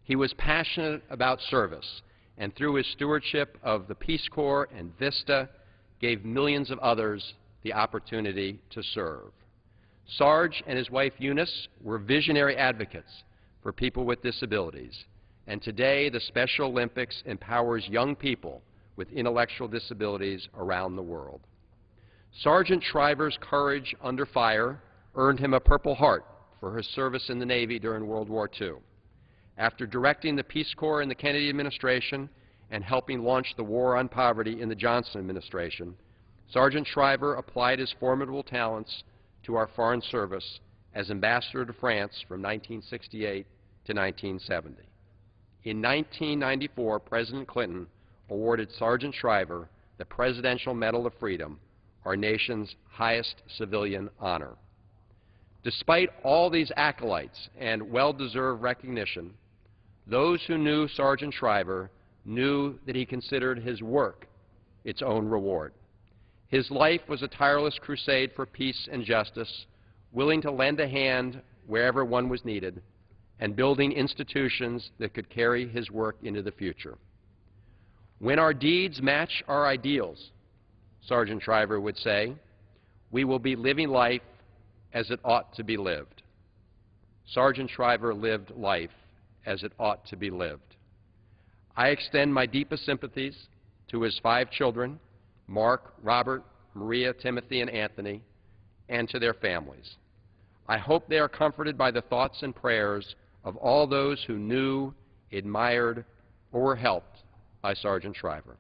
He was passionate about service, and through his stewardship of the Peace Corps and VISTA, gave millions of others the opportunity to serve. Sarge and his wife Eunice were visionary advocates for people with disabilities, and today the Special Olympics empowers young people with intellectual disabilities around the world. Sergeant Shriver's courage under fire earned him a Purple Heart for his service in the Navy during World War II. After directing the Peace Corps in the Kennedy administration and helping launch the War on Poverty in the Johnson administration, Sergeant Shriver applied his formidable talents to our foreign service as ambassador to France from 1968 to 1970. In 1994, President Clinton awarded Sergeant Shriver the Presidential Medal of Freedom, our nation's highest civilian honor. Despite all these acolytes and well-deserved recognition, those who knew Sergeant Shriver knew that he considered his work its own reward. His life was a tireless crusade for peace and justice, willing to lend a hand wherever one was needed, and building institutions that could carry his work into the future. When our deeds match our ideals, Sergeant Shriver would say, we will be living life as it ought to be lived. Sergeant Shriver lived life as it ought to be lived. I extend my deepest sympathies to his 5 children, Mark, Robert, Maria, Timothy, and Anthony, and to their families. I hope they are comforted by the thoughts and prayers of all those who knew, admired, or were helped by Sergeant Shriver.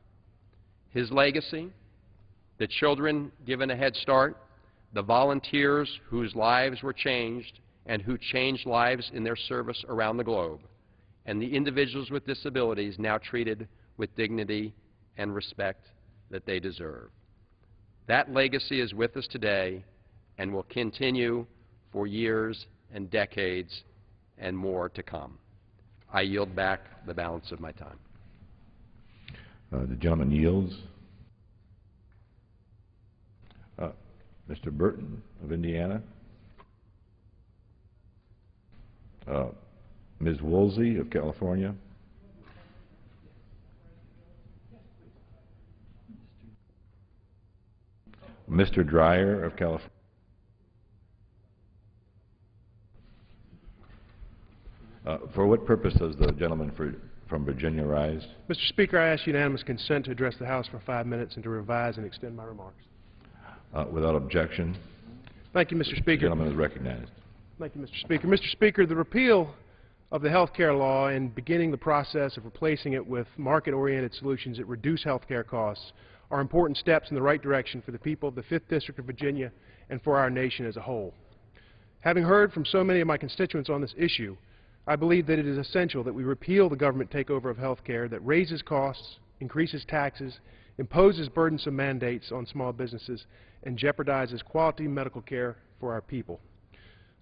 His legacy, the children given a head start, the volunteers whose lives were changed and who changed lives in their service around the globe, and the individuals with disabilities now treated with dignity and respect that they deserve. That legacy is with us today and will continue for years and decades and more to come. I yield back the balance of my time. The gentleman yields. Mr. Burton of Indiana. Ms. Woolsey of California. Mr. Dreyer of California. For what purpose does the gentleman from Virginia rise? Mr. Speaker, I ask unanimous consent to address the House for 5 minutes and to revise and extend my remarks. Without objection. Thank you, Mr. Speaker. The gentleman is recognized. Thank you, Mr. Speaker. Mr. Speaker, the repeal of the health care law and beginning the process of replacing it with market-oriented solutions that reduce health care costs are important steps in the right direction for the people of the 5th District of Virginia and for our nation as a whole. Having heard from so many of my constituents on this issue, I believe that it is essential that we repeal the government takeover of health care that raises costs, increases taxes, imposes burdensome mandates on small businesses, and jeopardizes quality medical care for our people.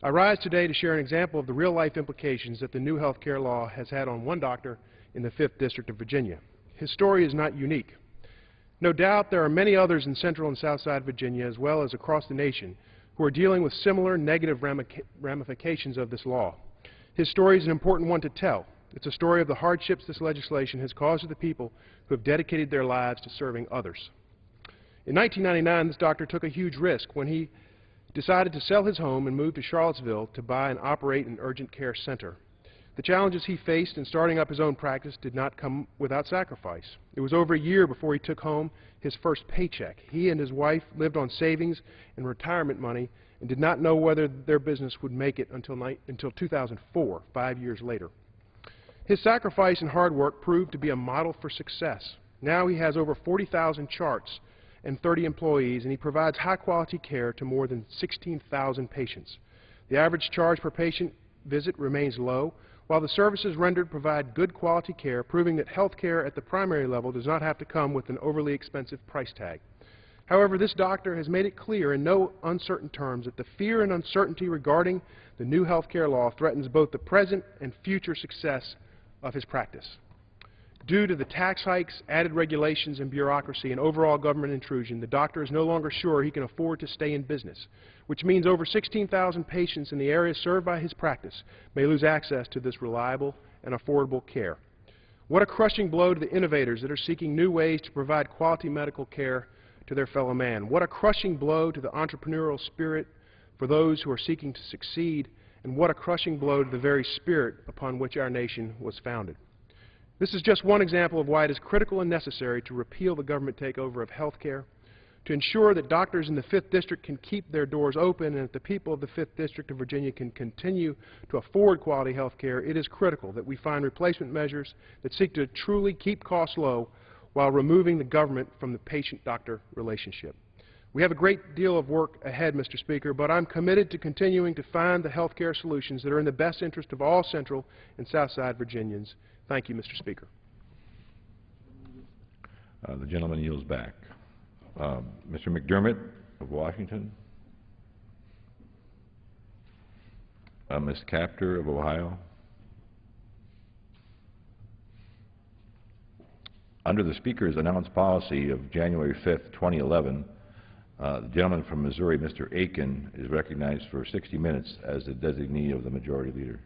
I rise today to share an example of the real-life implications that the new health care law has had on one doctor in the 5th District of Virginia. His story is not unique. No doubt there are many others in Central and Southside Virginia, as well as across the nation, who are dealing with similar negative ramifications of this law. His story is an important one to tell. It's a story of the hardships this legislation has caused to the people who have dedicated their lives to serving others. In 1999, this doctor took a huge risk when he decided to sell his home and move to Charlottesville to buy and operate an urgent care center. The challenges he faced in starting up his own practice did not come without sacrifice. It was over a year before he took home his first paycheck. He and his wife lived on savings and retirement money and did not know whether their business would make it until 2004, 5 years later. His sacrifice and hard work proved to be a model for success. Now he has over 40,000 charts and 30 employees, and he provides high-quality care to more than 16,000 patients. The average charge per patient visit remains low, while the services rendered provide good quality care, proving that health care at the primary level does not have to come with an overly expensive price tag. However, this doctor has made it clear in no uncertain terms that the fear and uncertainty regarding the new health care law threatens both the present and future success of his practice. Due to the tax hikes, added regulations and bureaucracy and overall government intrusion, the doctor is no longer sure he can afford to stay in business, which means over 16,000 patients in the area served by his practice may lose access to this reliable and affordable care. What a crushing blow to the innovators that are seeking new ways to provide quality medical care to their fellow man. What a crushing blow to the entrepreneurial spirit for those who are seeking to succeed, and what a crushing blow to the very spirit upon which our nation was founded. This is just one example of why it is critical and necessary to repeal the government takeover of health care, to ensure that doctors in the 5th District can keep their doors open and that the people of the 5th District of Virginia can continue to afford quality health care. It is critical that we find replacement measures that seek to truly keep costs low while removing the government from the patient-doctor relationship. We have a great deal of work ahead, Mr. Speaker, but I'm committed to continuing to find the health care solutions that are in the best interest of all Central and Southside Virginians. Thank you, Mr. Speaker. The gentleman yields back. Mr. McDermott of Washington. Ms. Capter of Ohio. Under the Speaker's announced policy of January 5th, 2011, the gentleman from Missouri, Mr. Aiken, is recognized for 60 minutes as the designee of the Majority Leader.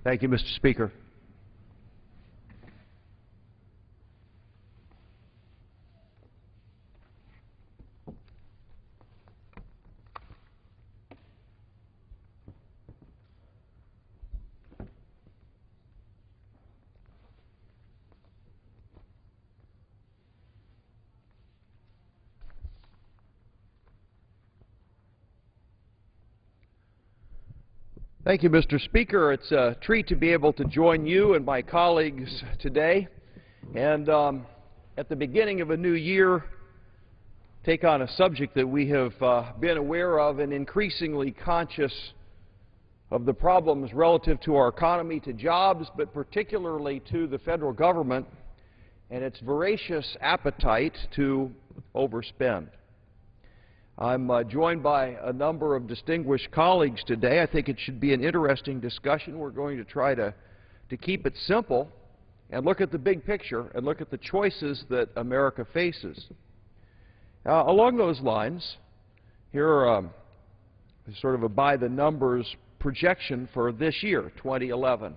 Thank you, Mr. Speaker. Thank you, Mr. Speaker. It's a treat to be able to join you and my colleagues today, and at the beginning of a new year, take on a subject that we have been aware of and increasingly conscious of the problems relative to our economy, to jobs, but particularly to the federal government and its voracious appetite to overspend. I'm joined by a number of distinguished colleagues today. I think it should be an interesting discussion. We're going to try to keep it simple and look at the big picture and look at the choices that America faces. Along those lines, here is sort of a by-the-numbers projection for this year, 2011.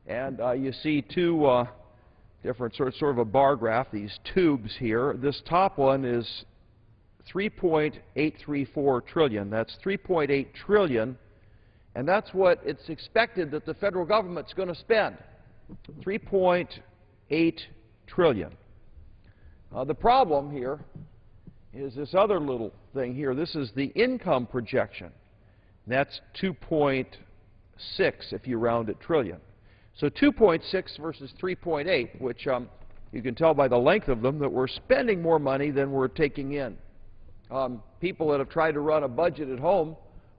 And you see two different sort of a bar graph, these tubes here. This top one is 3.834 trillion. That's 3.8 trillion And that's what it's expected that the federal government's going to spend, $3.8 trillion. The problem here is this other little thing here. This is the income projection. That's 2.6 if you round it trillion. So 2.6 versus 3.8, which you can tell by the length of them that we're spending more money than we're taking in. People that have tried to run a budget at home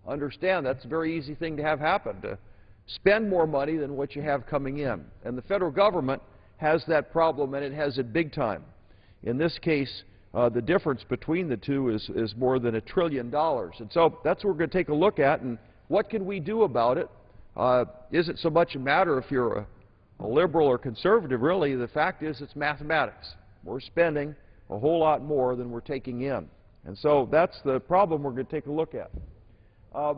understand that's a very easy thing to have happen, to spend more money than what you have coming in. And the federal government has that problem, and it has it big time. In this case, the difference between the two is more than $1 trillion. And so that's what we're going to take a look at, and what can we do about it? Isn't so much a matter if you're a liberal or conservative, really. The fact is it's mathematics. We're spending a whole lot more than we're taking in. And so that's the problem we're going to take a look at.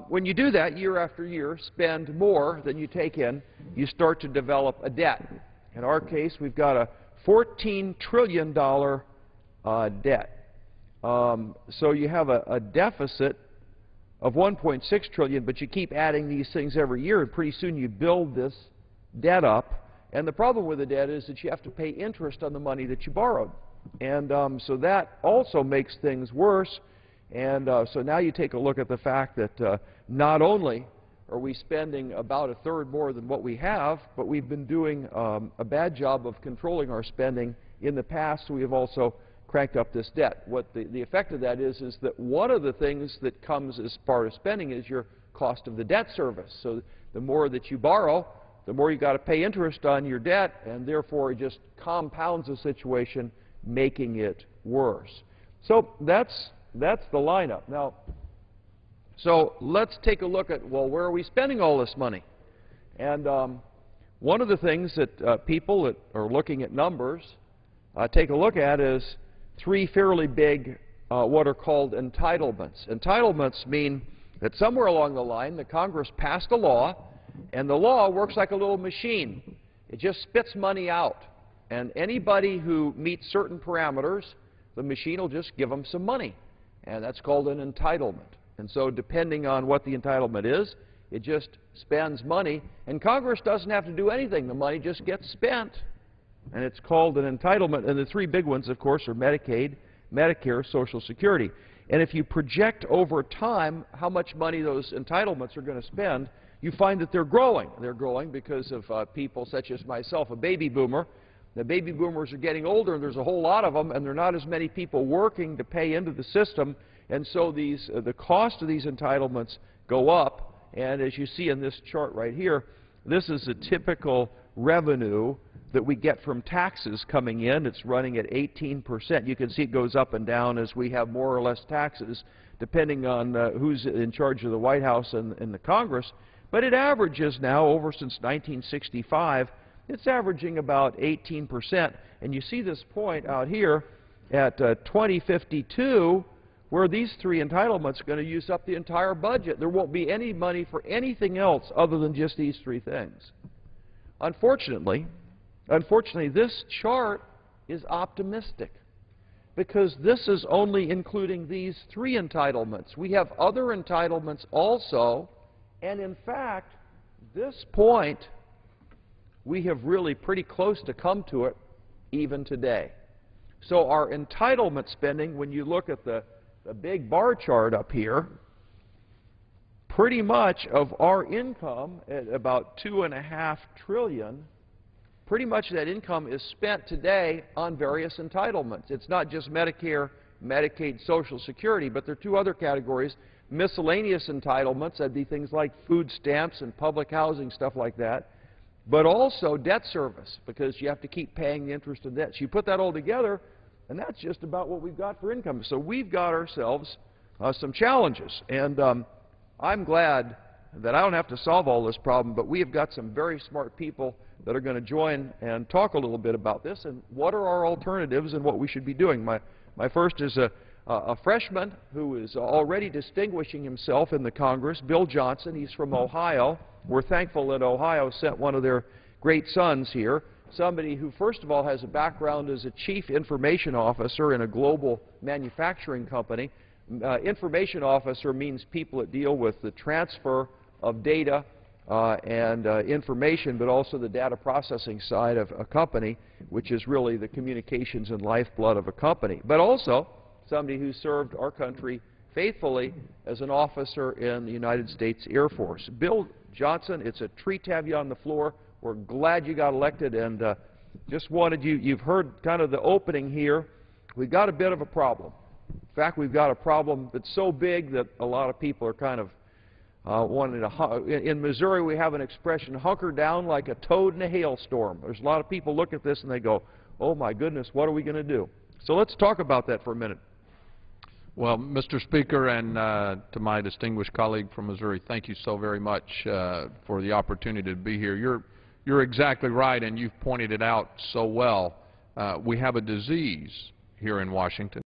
When you do that year after year, spend more than you take in, you start to develop a debt. In our case, we've got a $14 trillion debt. So you have a deficit of $1.6 trillion, but you keep adding these things every year, and pretty soon you build this debt up. And the problem with the debt is that you have to pay interest on the money that you borrowed. And so that also makes things worse. And so now you take a look at the fact that not only are we spending about a third more than what we have, but we've been doing a bad job of controlling our spending in the past, so we have also cranked up this debt. What the effect of that is that one of the things that comes as part of spending is your cost of the debt service. So the more that you borrow, the more you've got to pay interest on your debt, and therefore it just compounds the situation, making it worse. So that's the lineup. Now, so let's take a look at, well, where are we spending all this money? And one of the things that people that are looking at numbers take a look at is three fairly big what are called entitlements. Entitlements mean that somewhere along the line the Congress passed a law, and the law works like a little machine. It just spits money out. And anybody who meets certain parameters, the machine will just give them some money. And that's called an entitlement. And so depending on what the entitlement is, it just spends money. And Congress doesn't have to do anything. The money just gets spent. And it's called an entitlement. And the three big ones, of course, are Medicaid, Medicare, Social Security. And if you project over time how much money those entitlements are going to spend, you find that they're growing. They're growing because of people such as myself, a baby boomer. The baby boomers are getting older, and there's a whole lot of them, and there are not as many people working to pay into the system. And so the cost of these entitlements go up. And as you see in this chart right here, this is a typical revenue that we get from taxes coming in. It's running at 18%. You can see it goes up and down as we have more or less taxes, depending on who's in charge of the White House and the Congress. But it averages now, over since 1965, it's averaging about 18%. And you see this point out here at 2052, where these three entitlements are going to use up the entire budget. There won't be any money for anything else other than just these three things. Unfortunately, this chart is optimistic, because this is only including these three entitlements. We have other entitlements also, and in fact, this point, we have really pretty close to come to it even today. So our entitlement spending, when you look at the big bar chart up here, pretty much of our income at about $2.5 trillion, pretty much that income is spent today on various entitlements. It's not just Medicare, Medicaid, Social Security, but there are two other categories. Miscellaneous entitlements, that'd be things like food stamps and public housing, stuff like that, but also debt service, because you have to keep paying the interest of debt. So you put that all together, and that's just about what we've got for income. So we've got ourselves some challenges. And I'm glad that I don't have to solve all this problem, but we have got some very smart people that are going to join and talk a little bit about this and what are our alternatives and what we should be doing. My first is a freshman who is already distinguishing himself in the Congress, Bill Johnson. He's from Ohio. We're thankful that Ohio sent one of their great sons here, somebody who, first of all, has a background as a chief information officer in a global manufacturing company. Information officer means people that deal with the transfer of data and information, but also the data processing side of a company, which is really the communications and lifeblood of a company, but also somebody who served our country faithfully as an officer in the United States Air Force. Bill Johnson, it's a treat to have you on the floor. We're glad you got elected, and just wanted you've heard kind of the opening here. We've got a bit of a problem. In fact, we've got a problem that's so big that a lot of people are kind of wanting to, in Missouri we have an expression, hunker down like a toad in a hailstorm. There's a lot of people look at this and they go, oh my goodness, what are we going to do? So let's talk about that for a minute. Well, Mr. Speaker, and to my distinguished colleague from Missouri, thank you so very much for the opportunity to be here. You're exactly right, and you've pointed it out so well. We have a disease here in Washington.